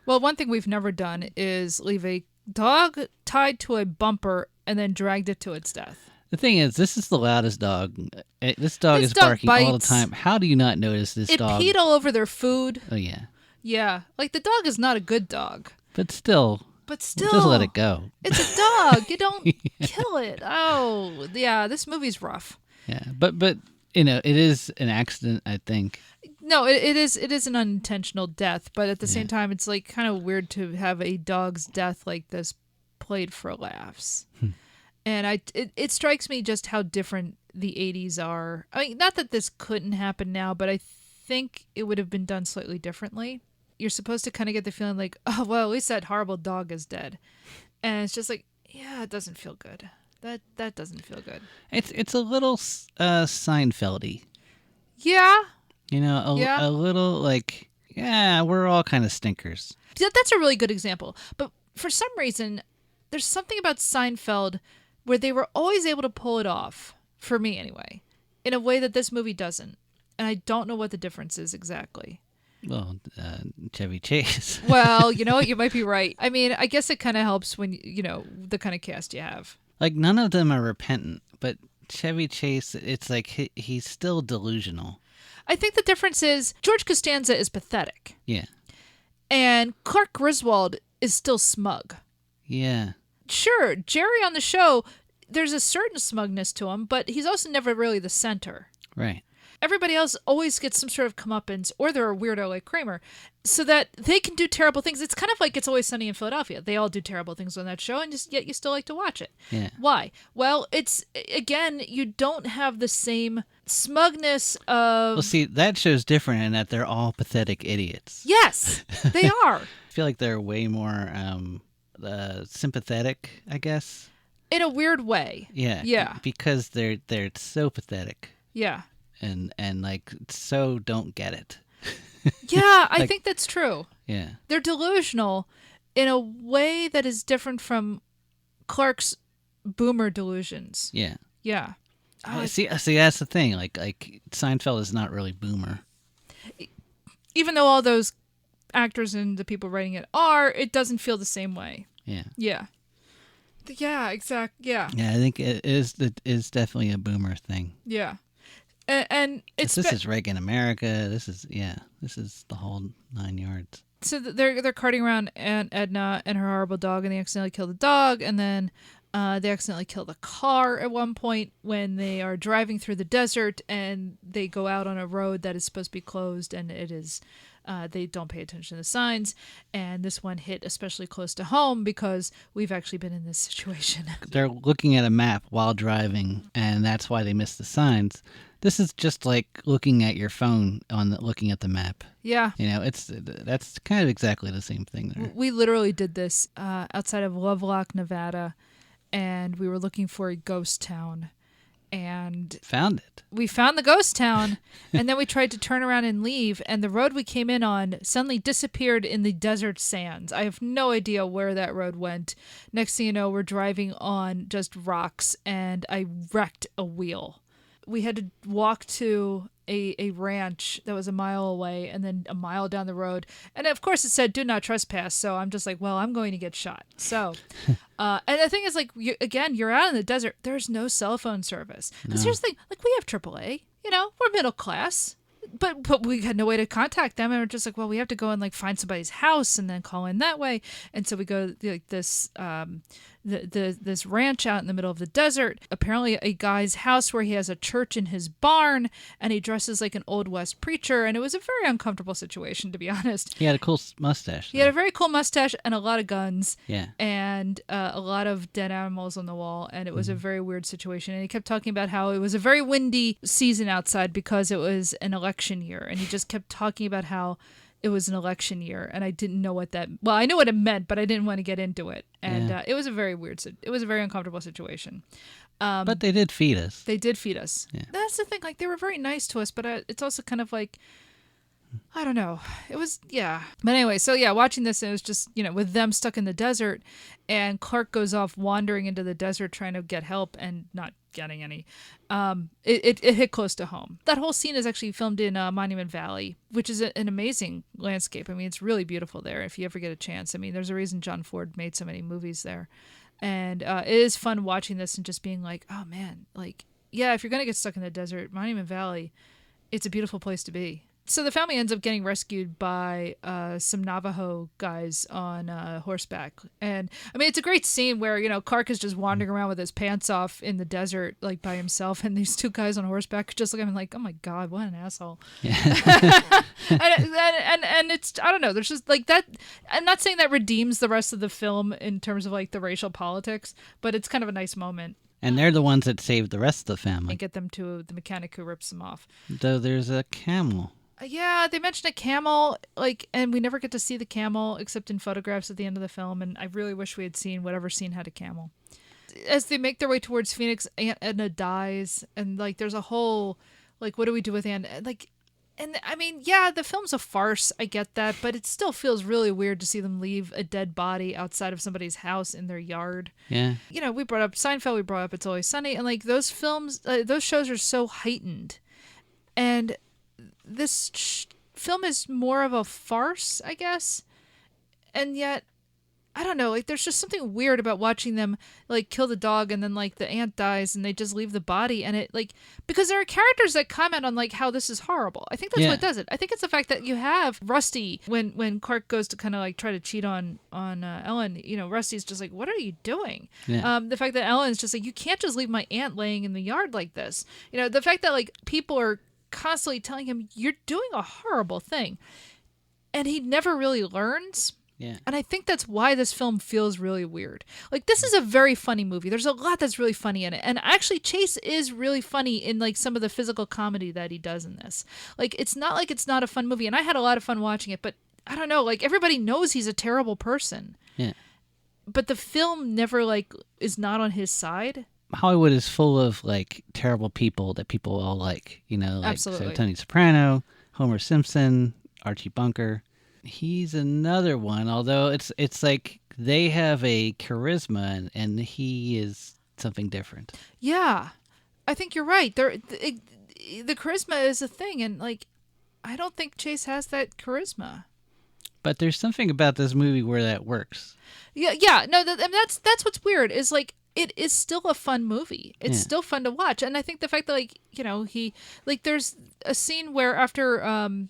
Well, one thing we've never done is leave a dog tied to a bumper and then dragged it to its death. The thing is, this is the loudest dog. This dog is barking all the time. How do you not notice this dog? It peed all over their food. Oh, yeah. Yeah. Like, the dog is not a good dog. But still. Just let it go. It's a dog. You don't kill it. Oh, yeah. This movie's rough. Yeah. But it is an accident, I think. No, it is an unintentional death, but at the same time, it's like kind of weird to have a dog's death like this played for laughs. And it strikes me just how different the 80s are. I mean, not that this couldn't happen now, but I think it would have been done slightly differently. You're supposed to kind of get the feeling like, oh, well, at least that horrible dog is dead. And it's just like, yeah, it doesn't feel good. That doesn't feel good. It's a little Seinfeld-y. Yeah. A little like, yeah, we're all kind of stinkers. That's a really good example. But for some reason, there's something about Seinfeld where they were always able to pull it off, for me anyway, in a way that this movie doesn't. And I don't know what the difference is exactly. Well, Chevy Chase. Well, you know what? You might be right. I mean, I guess it kind of helps when, the kind of cast you have. Like, none of them are repentant, but Chevy Chase, it's like he's still delusional. I think the difference is George Costanza is pathetic. Yeah. And Clark Griswold is still smug. Yeah. Sure, Jerry on the show, there's a certain smugness to him, but he's also never really the center. Right. Everybody else always gets some sort of comeuppance, or they're a weirdo like Kramer. so that they can do terrible things. It's kind of like It's Always Sunny in Philadelphia. They all do terrible things on that show, and yet you still like to watch it. Yeah. Why? Well, it's, again, you don't have the same smugness of... Well, see, that show's different in that they're all pathetic idiots. Yes, they are. I feel like they're way more sympathetic, I guess. In a weird way. Yeah. Yeah. Because they're so pathetic Yeah. and like so don't get it. Yeah, I Like- think that's true. Yeah. They're delusional in a way that is different from Clark's boomer delusions. Yeah. Yeah. Oh, See, that's the thing. Like Seinfeld is not really boomer. even though all those actors and the people writing it doesn't feel the same way. Yeah. Yeah. Yeah, yeah. Yeah, I think it is definitely a boomer thing. Yeah. And it's This is Reagan America. This is the whole 9 yards. so they're carting around Aunt Edna and her horrible dog, and they accidentally kill the dog, and then they accidentally kill the car at one point when they are driving through the desert, and they go out on a road that is supposed to be closed, and it is. They don't pay attention to the signs, and this one hit especially close to home because we've actually been in this situation. They're looking at a map while driving, and that's why they miss the signs. This is just like looking at your phone looking at the map. Yeah. You know, that's kind of exactly the same thing there. We literally did this outside of Lovelock, Nevada, and we were looking for a ghost town. And Found it. we found the ghost town, and then we tried to turn around and leave, and the road we came in on suddenly disappeared in the desert sands. I have no idea where that road went. Next thing you know, we're driving on just rocks, and I wrecked a wheel. We had to walk to a ranch that was a mile away and then a mile down the road. And of course it said, do not trespass. So I'm just like, well, I'm going to get shot. So, and the thing is, like, you're out in the desert. There's no cell phone service. Because here's the thing, like, we have AAA, we're middle class. But we had no way to contact them, and we're just like, well, we have to go and like find somebody's house and then call in that way. And so we go to like this this ranch out in the middle of the desert. Apparently, a guy's house where he has a church in his barn, and he dresses like an Old West preacher. And it was a very uncomfortable situation, to be honest. He had a cool mustache. He had a very cool mustache and a lot of guns. Yeah. And a lot of dead animals on the wall, and it was a very weird situation. And he kept talking about how it was a very windy season outside because it was an election year, and he just kept talking about how it was an election year, and I didn't know what that. Well, I knew what it meant, but I didn't want to get into it, and it was a very weird. It was a very uncomfortable situation. But they did feed us. They did feed us. Yeah. That's the thing. Like, they were very nice to us, but it's also kind of like, I don't know. It was, yeah. But anyway, so yeah, watching this, it was just, with them stuck in the desert, and Clark goes off wandering into the desert trying to get help and not getting any. It hit close to home. That whole scene is actually filmed in Monument Valley, which is an amazing landscape. I mean, it's really beautiful there if you ever get a chance. I mean, there's a reason John Ford made so many movies there. And it is fun watching this and just being like, oh man, like, yeah, if you're going to get stuck in the desert, Monument Valley, it's a beautiful place to be. So the family ends up getting rescued by some Navajo guys on horseback. And, I mean, it's a great scene where, Clark is just wandering around with his pants off in the desert, like, by himself. And these two guys on horseback just look at him like, oh, my God, what an asshole. Yeah. and it's, I don't know, there's just, like, that. I'm not saying that redeems the rest of the film in terms of, like, the racial politics, but it's kind of a nice moment. And they're the ones that saved the rest of the family. And get them to the mechanic who rips them off. Though there's a camel. Yeah, they mentioned a camel, like, and we never get to see the camel except in photographs at the end of the film, and I really wish we had seen whatever scene had a camel. As they make their way towards Phoenix, Aunt Edna dies, and, like, there's a whole, like, what do we do with Aunt, like, and, I mean, yeah, the film's a farce, I get that, but it still feels really weird to see them leave a dead body outside of somebody's house in their yard. Yeah. We brought up Seinfeld, we brought up It's Always Sunny, and, like, those films, those shows are so heightened, and this film is more of a farce, I guess. And yet, I don't know, like, there's just something weird about watching them, like, kill the dog and then, like, the aunt dies and they just leave the body. And it, like, because there are characters that comment on, like, how this is horrible. I think that's what does it. I think it's the fact that you have Rusty, when Clark goes to kind of, like, try to cheat on Ellen, Rusty's just like, what are you doing? Yeah. The fact that Ellen's just like, you can't just leave my aunt laying in the yard like this. The fact that, like, people are constantly telling him, you're doing a horrible thing. and he never really learns. Yeah. And I think that's why this film feels really weird. Like, this is a very funny movie. There's a lot that's really funny in it. And actually, Chase is really funny in, like, some of the physical comedy that he does in this. Like, it's not like it's not a fun movie. And I had a lot of fun watching it. But, I don't know, like, everybody knows he's a terrible person. Yeah. But the film never, like, is not on his side. Hollywood is full of, like, terrible people that people all like. You know, like Absolutely. So Tony Soprano, Homer Simpson, Archie Bunker. He's another one, although it's like they have a charisma and he is something different. Yeah, I think you're right. The charisma is a thing, and like, I don't think Chase has that charisma. But there's something about this movie where that works. Yeah. No, and that's what's weird. Is like it is still a fun movie. It's Yeah. still fun to watch, and I think the fact that like he like there's a scene where after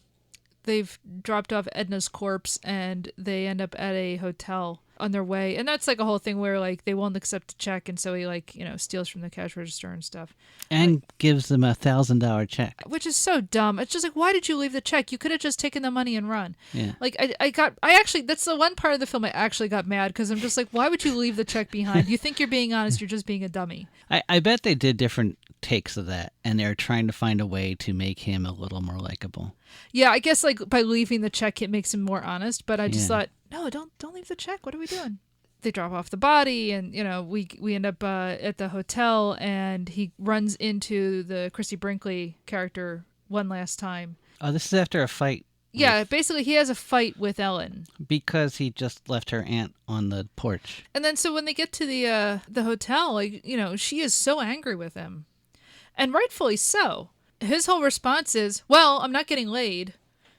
they've dropped off Edna's corpse and they end up at a hotel on their way, and that's like a whole thing where like they won't accept a check, and so he like steals from the cash register and stuff, And gives them $1,000 check. which is so dumb. It's just like, why did you leave the check? You could have just taken the money and run. Yeah. Like I actually, that's the one part of the film I actually got mad, because I'm just like, why would you leave the check behind? You think you're being honest, you're just being a dummy. I bet they did different takes of that, and they're trying to find a way to make him a little more likable. Yeah, I guess like by leaving the check it makes him more honest, but I just Yeah. thought, no, don't leave the check. What are we doing? They drop off the body, and we end up at the hotel, and he runs into the Christy Brinkley character one last time. Oh, this is after a fight. Yeah, basically he has a fight with Ellen. Because he just left her aunt on the porch. And then so when they get to the hotel, like, she is so angry with him. And rightfully so. His whole response is, well, I'm not getting laid,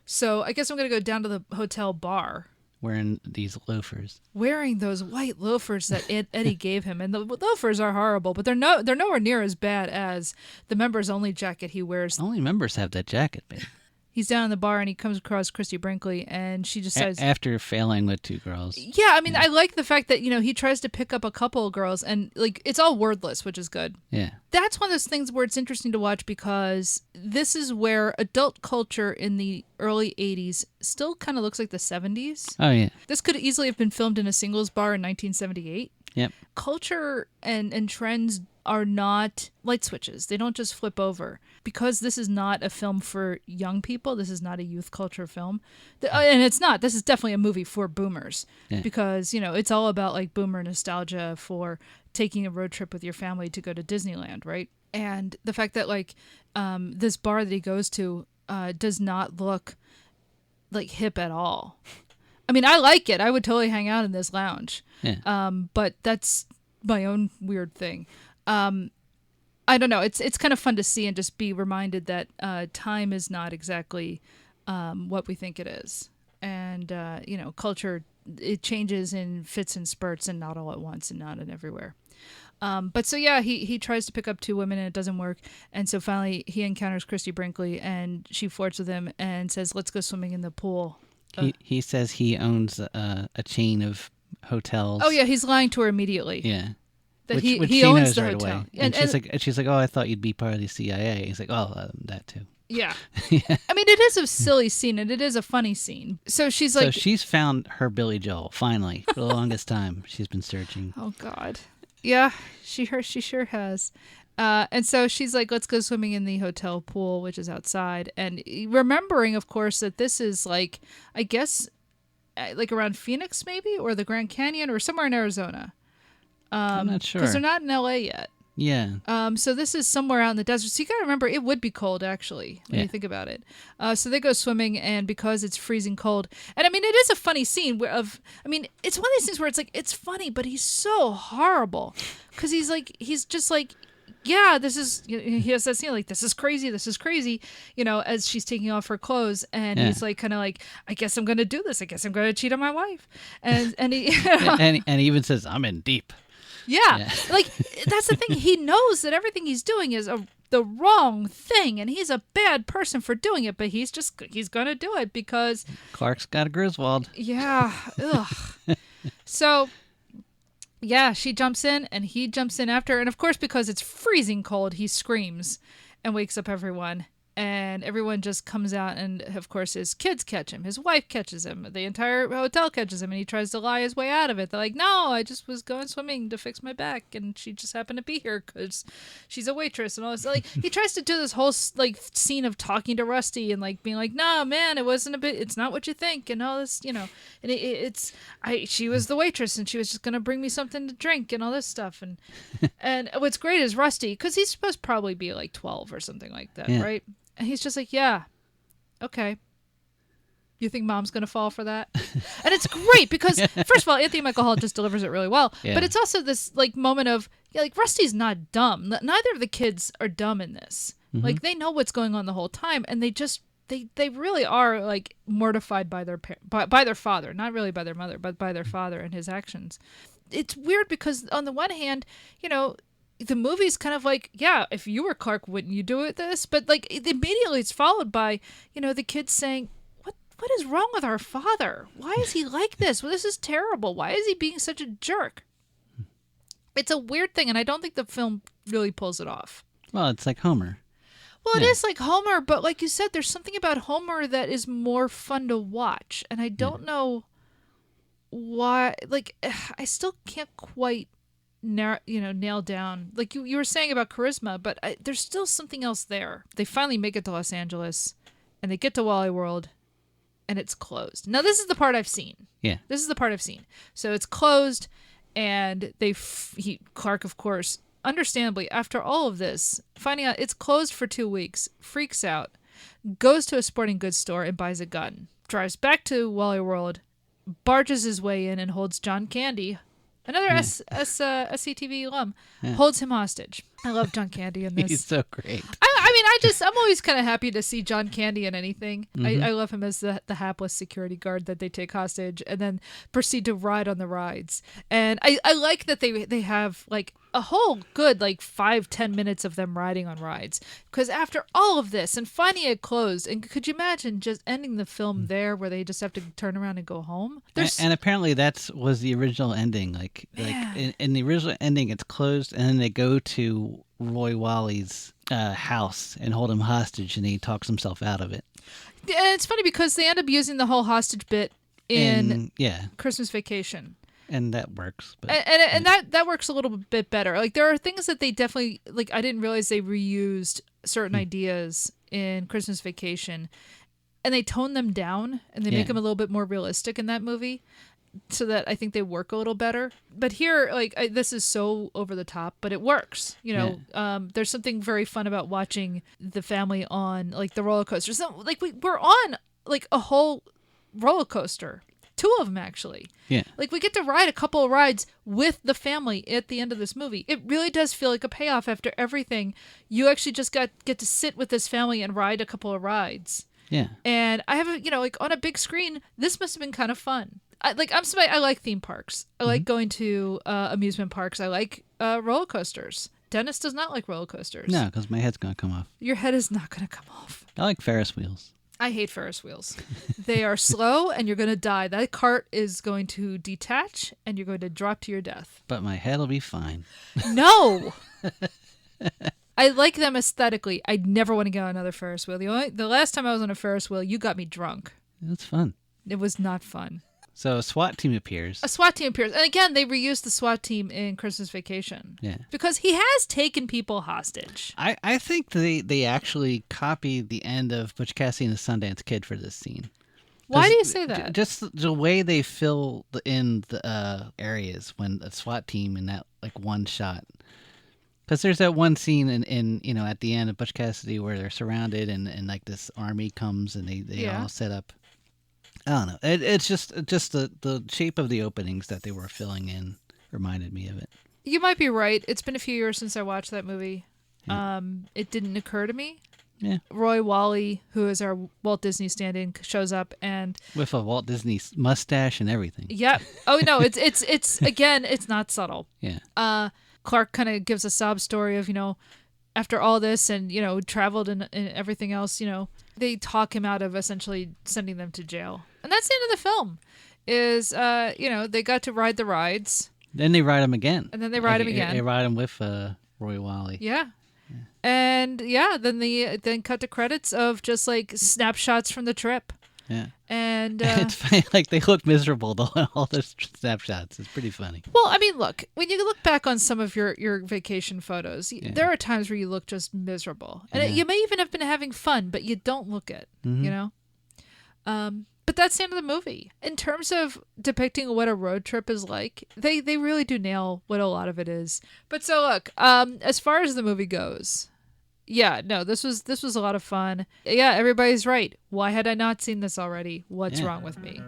so I guess I'm going to go down to the hotel bar. Wearing these loafers. Wearing those white loafers that Eddie gave him. And the loafers are horrible, but they're nowhere near as bad as the members only jacket he wears. Only members have that jacket, babe. He's down in the bar and he comes across Christy Brinkley, and she just says, After failing with two girls. yeah, I mean, I like the fact that, he tries to pick up a couple of girls, and like it's all wordless, which is good. Yeah. That's one of those things where it's interesting to watch, because this is where adult culture in the early 80s still kind of looks like the 70s. Oh, yeah. This could easily have been filmed in a singles bar in 1978. Yep. Culture and trends are not light switches. They don't just flip over. Because this is not a film for young people, this is not a youth culture film. And it's not. This is definitely a movie for boomers. Yeah. Because, it's all about like boomer nostalgia for taking a road trip with your family to go to Disneyland, right? And the fact that like this bar that he goes to does not look like hip at all. I mean, I like it. I would totally hang out in this lounge. Yeah. But that's my own weird thing. I don't know. It's kind of fun to see and just be reminded that time is not exactly what we think it is. And, culture, it changes in fits and spurts, and not all at once, and not in everywhere. But so, yeah, he tries to pick up two women and it doesn't work. And so finally he encounters Christy Brinkley, and she flirts with him and says, let's go swimming in the pool. He says he owns a chain of hotels. Oh, yeah, he's lying to her immediately. Yeah. That Which he she owns knows the right hotel. away. And she's like, oh, I thought you'd be part of the CIA. He's like, oh, that too. Yeah. I mean, it is a silly scene, and it is a funny scene. So she's like... So she's found her Billy Joel, finally. For the longest time, she's been searching. Oh, God. Yeah, she sure has. And so she's like, let's go swimming in the hotel pool, which is outside. And remembering, of course, that this is like, I guess, like around Phoenix maybe, or the Grand Canyon, or somewhere in Arizona. I'm not sure. Because they're not in L.A. yet. Yeah. So this is somewhere out in the desert. So you got to remember, it would be cold, actually, when you think about it. So they go swimming, and because it's freezing cold. And, I mean, it is a funny scene it's one of these things where it's like, it's funny, but he's so horrible. Because he's just like, yeah, he has that scene like, this is crazy, as she's taking off her clothes, and he's like, kind of like, I guess I'm going to do this. I guess I'm going to cheat on my wife. And he, and he even says, I'm in deep. Yeah. Like, that's the thing. He knows that everything he's doing is the wrong thing, and he's a bad person for doing it, but he's going to do it because... Clark's got a Griswold. Yeah. Ugh. So, yeah, she jumps in, and he jumps in after her. And, of course, because it's freezing cold, he screams and wakes up everyone. And everyone just comes out, and of course his kids catch him, his wife catches him, the entire hotel catches him, and he tries to lie his way out of it. They're like, no, I just was going swimming to fix my back, and she just happened to be here because she's a waitress and all this. Like, he tries to do this whole like scene of talking to Rusty and like being like, no, man, it's not what you think, and all this, and she was the waitress, and she was just gonna bring me something to drink and all this stuff, and and what's great is Rusty, because he's supposed to probably be like 12 or something like that, right? And he's just like, yeah, okay. You think mom's going to fall for that? And it's great because, first of all, Anthony Michael Hall just delivers it really well. Yeah. But it's also this like moment of, like, Rusty's not dumb. Neither of the kids are dumb in this. Mm-hmm. Like, they know what's going on the whole time. And they really are, like, mortified by their by their father. Not really by their mother, but by their father and his actions. It's weird because, on the one hand, the movie's kind of like, yeah, if you were Clark, wouldn't you do it this? But like immediately it's followed by, the kids saying, what is wrong with our father? Why is he like this? Well, this is terrible. Why is he being such a jerk? It's a weird thing, and I don't think the film really pulls it off. Well, it's like Homer. Well, it is like Homer, but like you said, there's something about Homer that is more fun to watch, and I don't know why. Like, I still can't quite nail down, like you were saying about charisma, but there's still something else there. They finally make it to Los Angeles, and they get to Wally World, and it's closed. Now this is the part I've seen. Yeah, this is the part I've seen. So it's closed, and Clark, of course, understandably, after all of this, finding out it's closed for 2 weeks, freaks out, goes to a sporting goods store and buys a gun, drives back to Wally World, barges his way in, and holds John Candy. Another SCTV alum holds him hostage. I love John Candy in this. He's so great. I'm always kind of happy to see John Candy in anything. Mm-hmm. I love him as the hapless security guard that they take hostage and then proceed to ride on the rides. And I like that they have like a whole good like 5-10 minutes of them riding on rides, because after all of this and finding it closed, and could you imagine just ending the film there where they just have to turn around and go home? And apparently that was the original ending. Like in the original ending, it's closed, and then they go to Roy Wally's house and hold him hostage, and he talks himself out of it. Yeah, it's funny because they end up using the whole hostage bit in Christmas Vacation. And that works. But, and that works a little bit better. Like, there are things that they definitely, like, I didn't realize they reused certain ideas in Christmas Vacation, and they tone them down, and they make them a little bit more realistic in that movie, so that I think they work a little better. But here, like, this is so over the top, but it works. There's something very fun about watching the family on, like, the roller coaster. So, like, we're on, like, a whole roller coaster. 2 of them, actually. Yeah. Like, we get to ride a couple of rides with the family at the end of this movie. It really does feel like a payoff after everything. You actually just get to sit with this family and ride a couple of rides. Yeah. And I have like, on a big screen, this must have been kind of fun. I like theme parks. I like going to amusement parks. I like roller coasters. Dennis does not like roller coasters. No, because my head's going to come off. Your head is not going to come off. I like Ferris wheels. I hate Ferris wheels. They are slow, and you're going to die. That cart is going to detach, and you're going to drop to your death. But my head will be fine. No! I like them aesthetically. I never want to go on another Ferris wheel. The last time I was on a Ferris wheel, you got me drunk. That's fun. It was not fun. So a SWAT team appears. And again, they reused the SWAT team in Christmas Vacation. Yeah. Because he has taken people hostage. I think they actually copied the end of Butch Cassidy and the Sundance Kid for this scene. Why do you say that? Just the way they fill in the areas when a SWAT team in that like one shot. Because there's that one scene in at the end of Butch Cassidy where they're surrounded and like this army comes and they all set up. I don't know. It's just the shape of the openings that they were filling in reminded me of it. You might be right. It's been a few years since I watched that movie. Yeah. It didn't occur to me. Yeah. Roy Wally, who is our Walt Disney stand-in, shows up and with a Walt Disney mustache and everything. Yep. Oh no, it's again, it's not subtle. Yeah. Clark kind of gives a sob story of after all this and traveled and everything else, they talk him out of essentially sending them to jail. And that's the end of the film. Is they got to ride the rides. Then they ride him again. And then they ride him again. They ride him with Roy Wally. Yeah. And then cut to credits of just like snapshots from the trip. Yeah. And it's funny, like they look miserable though, all those snapshots. It's pretty funny. well, I mean, look, when you look back on some of your vacation photos, there are times where you look just miserable. And you may even have been having fun, but you don't look it, you know? But that's the end of the movie. In terms of depicting what a road trip is like, they really do nail what a lot of it is. But so look, as far as the movie goes, yeah, no, this was a lot of fun. Yeah, everybody's right. Why had I not seen this already? What's wrong with me?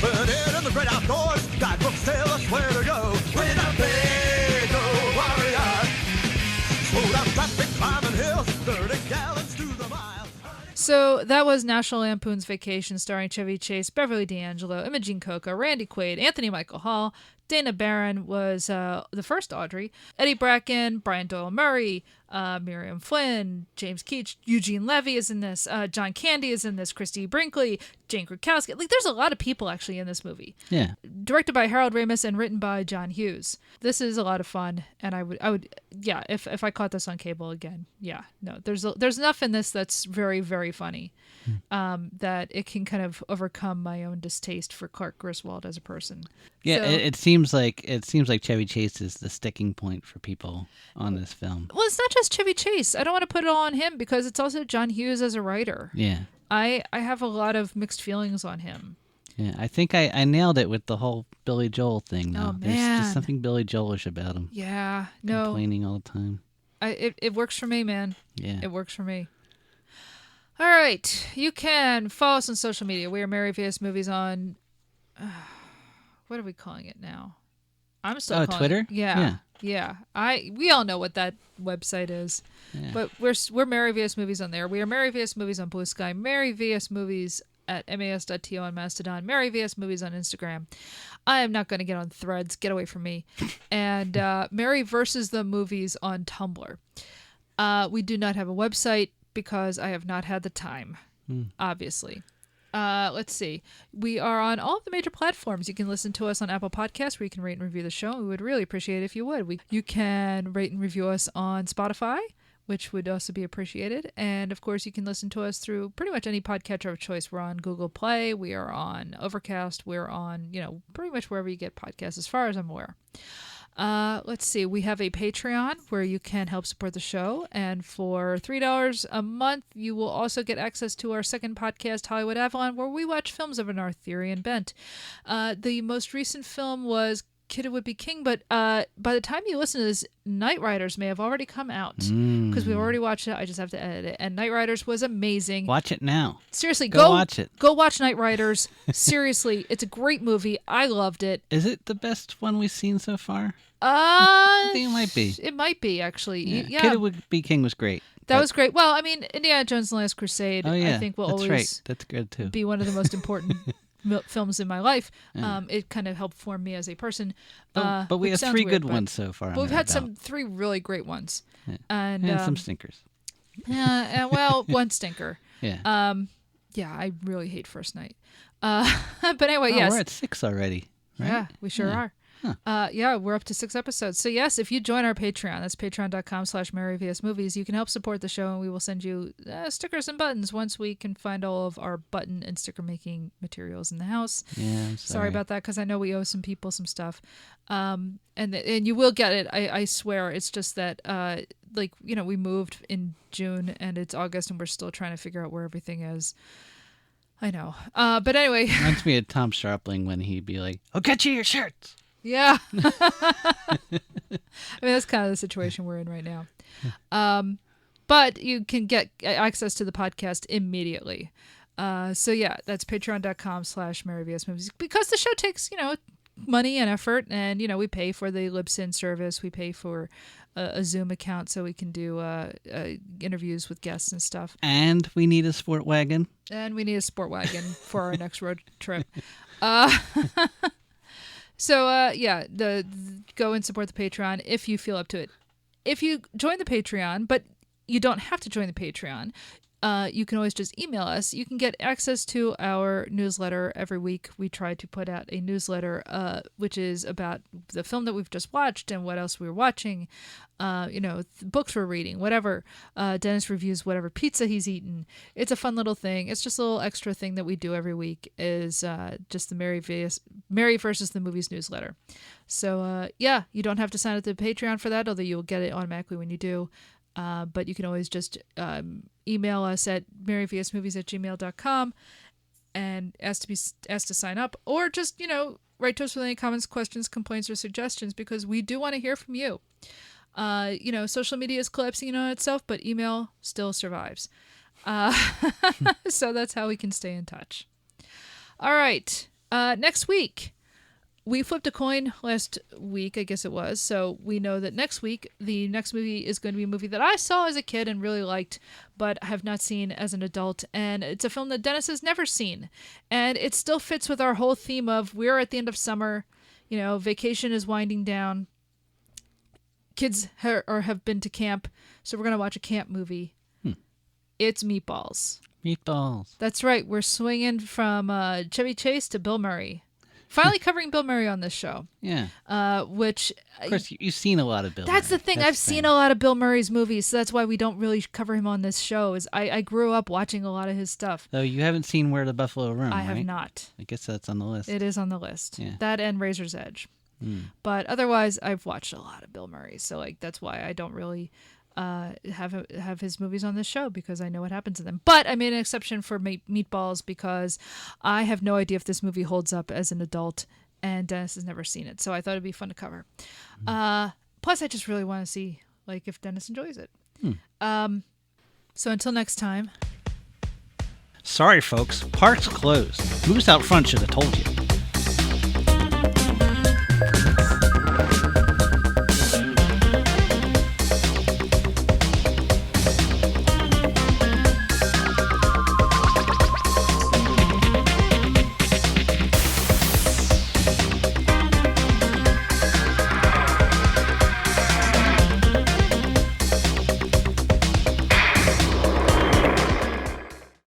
Put it in the great outdoors. Guidebooks tell us where to go. With a big old warrior. Smooth out traffic, climbing hills, 30 gallons to the mile. So that was National Lampoon's Vacation, starring Chevy Chase, Beverly D'Angelo, Imogene Coca, Randy Quaid, Anthony Michael Hall. Dana Barron was the first Audrey. Eddie Bracken, Brian Doyle Murray, Miriam Flynn, James Keach, Eugene Levy is in this. John Candy is in this. Christy Brinkley, Jane Krakowski. Like, there's a lot of people actually in this movie. Yeah. Directed by Harold Raimis and written by John Hughes. This is a lot of fun, and I would, yeah. If I caught this on cable again, yeah. No, there's enough in this that's very, very funny, that it can kind of overcome my own distaste for Clark Griswold as a person. Yeah, So, it seems like Chevy Chase is the sticking point for people on this film. well, it's not just Chevy Chase. I don't want to put it all on him because it's also John Hughes as a writer. Yeah. I have a lot of mixed feelings on him. Yeah, I think I nailed it with the whole Billy Joel thing, though. Oh, There's man. just something Billy Joelish about him. Yeah, no, Complaining all the time. it works for me, man. Yeah. It works for me. All right, you can follow us on social media. We are Mary vs. Movies on. What are we calling it now? I'm still calling Twitter? It, yeah. We all know what that website is, but we're Mary vs. Movies on there. We are Mary vs. Movies on Blue Sky. Mary vs. Movies at mas.to on Mastodon. Mary vs. Movies on Instagram. I am not going to get on Threads. Get away from me. And Mary versus the Movies on Tumblr. We do not have a website because I have not had the time, obviously. Let's see. We are on all of the major platforms. You can listen to us on Apple Podcasts, where you can rate and review the show. We would really appreciate it if you would. You can rate and review us on Spotify, which would also be appreciated. And, of course, you can listen to us through pretty much any podcatcher of choice. We're on Google Play. We are on Overcast. We're on, pretty much wherever you get podcasts, as far as I'm aware. Let's see. We have a Patreon where you can help support the show. And for $3 a month, you will also get access to our second podcast, Hollywood Avalon, where we watch films of an Arthurian bent. The most recent film was Kid It Would Be King, but by the time you listen to this, Night Riders may have already come out because we've already watched it. I just have to edit it. And Night Riders was amazing. Watch it now. Seriously, Go watch it. Go watch Night Riders. Seriously, it's a great movie. I loved it. Is it the best one we've seen so far? I think it might be. It might be, actually. Yeah. Kid It Would Be King was great. That was great. Well, I mean, Indiana Jones and the Last Crusade, I think will always That's good too. be one of the most important films in my life. It kind of helped form me as a person. But we have three good ones so far. But we've had three really great ones. Yeah. And some stinkers. Yeah, well, one stinker. Yeah. Yeah, I really hate First Night. But anyway, yes. We're at 6 already. Right? Yeah, we sure are. Huh. Yeah, we're up to 6 episodes. So yes, if you join our Patreon, that's patreon.com/MaryVSMovies, you can help support the show, and we will send you stickers and buttons once we can find all of our button and sticker making materials in the house. Yeah, I'm sorry about that, because I know we owe some people some stuff. And you will get it. I swear. It's just that we moved in June and it's August and we're still trying to figure out where everything is. I know. But anyway. Reminds me of Tom Sharpling when he'd be like, "I'll get you your shirts." Yeah. I mean, that's kind of the situation we're in right now. But you can get access to the podcast immediately. So yeah, that's patreon.com/MaryVSMovies, because the show takes, money and effort, and, we pay for the Libsyn service. We pay for a Zoom account so we can do interviews with guests and stuff. And we need a sport wagon. And we need a sport wagon for our next road trip. So, go and support the Patreon if you feel up to it. if you join the Patreon, but you don't have to join the Patreon, you can always just email us. You can get access to our newsletter every week. We try to put out a newsletter, which is about the film that we've just watched and what else we were watching, books we're reading, whatever. Dennis reviews whatever pizza he's eaten. It's a fun little thing. It's just a little extra thing that we do every week is just the Mary versus the Movies newsletter. So, you don't have to sign up to Patreon for that, although you'll get it automatically when you do. But you can always just email us at maryvsmovies@gmail.com and ask to sign up, or just, write to us with any comments, questions, complaints, or suggestions, because we do want to hear from you. Social media is collapsing on itself, but email still survives. So that's how we can stay in touch. All right. Next week. We flipped a coin last week, I guess it was, so we know that next week the next movie is going to be a movie that I saw as a kid and really liked, but have not seen as an adult, and it's a film that Dennis has never seen, and it still fits with our whole theme of we're at the end of summer, vacation is winding down, kids have been to camp, so we're going to watch a camp movie. It's Meatballs. Meatballs. That's right, we're swinging from Chevy Chase to Bill Murray. Finally covering Bill Murray on this show. Yeah. Which... Of course, you've seen a lot of Bill That's Murray. The thing. I've seen a lot of Bill Murray's movies, so that's why we don't really cover him on this show. Is I grew up watching a lot of his stuff. Though you haven't seen Where the Buffalo Roam, I have right? not. I guess that's on the list. It is on the list. Yeah. That and Razor's Edge. But otherwise, I've watched a lot of Bill Murray, so that's why I don't really... have his movies on this show, because I know what happens in them. But I made an exception for Meatballs because I have no idea if this movie holds up as an adult, and Dennis has never seen it, so I thought it'd be fun to cover. Plus, I just really want to see if Dennis enjoys it. So until next time. Sorry, folks. Park's closed. Moose out front should have told you.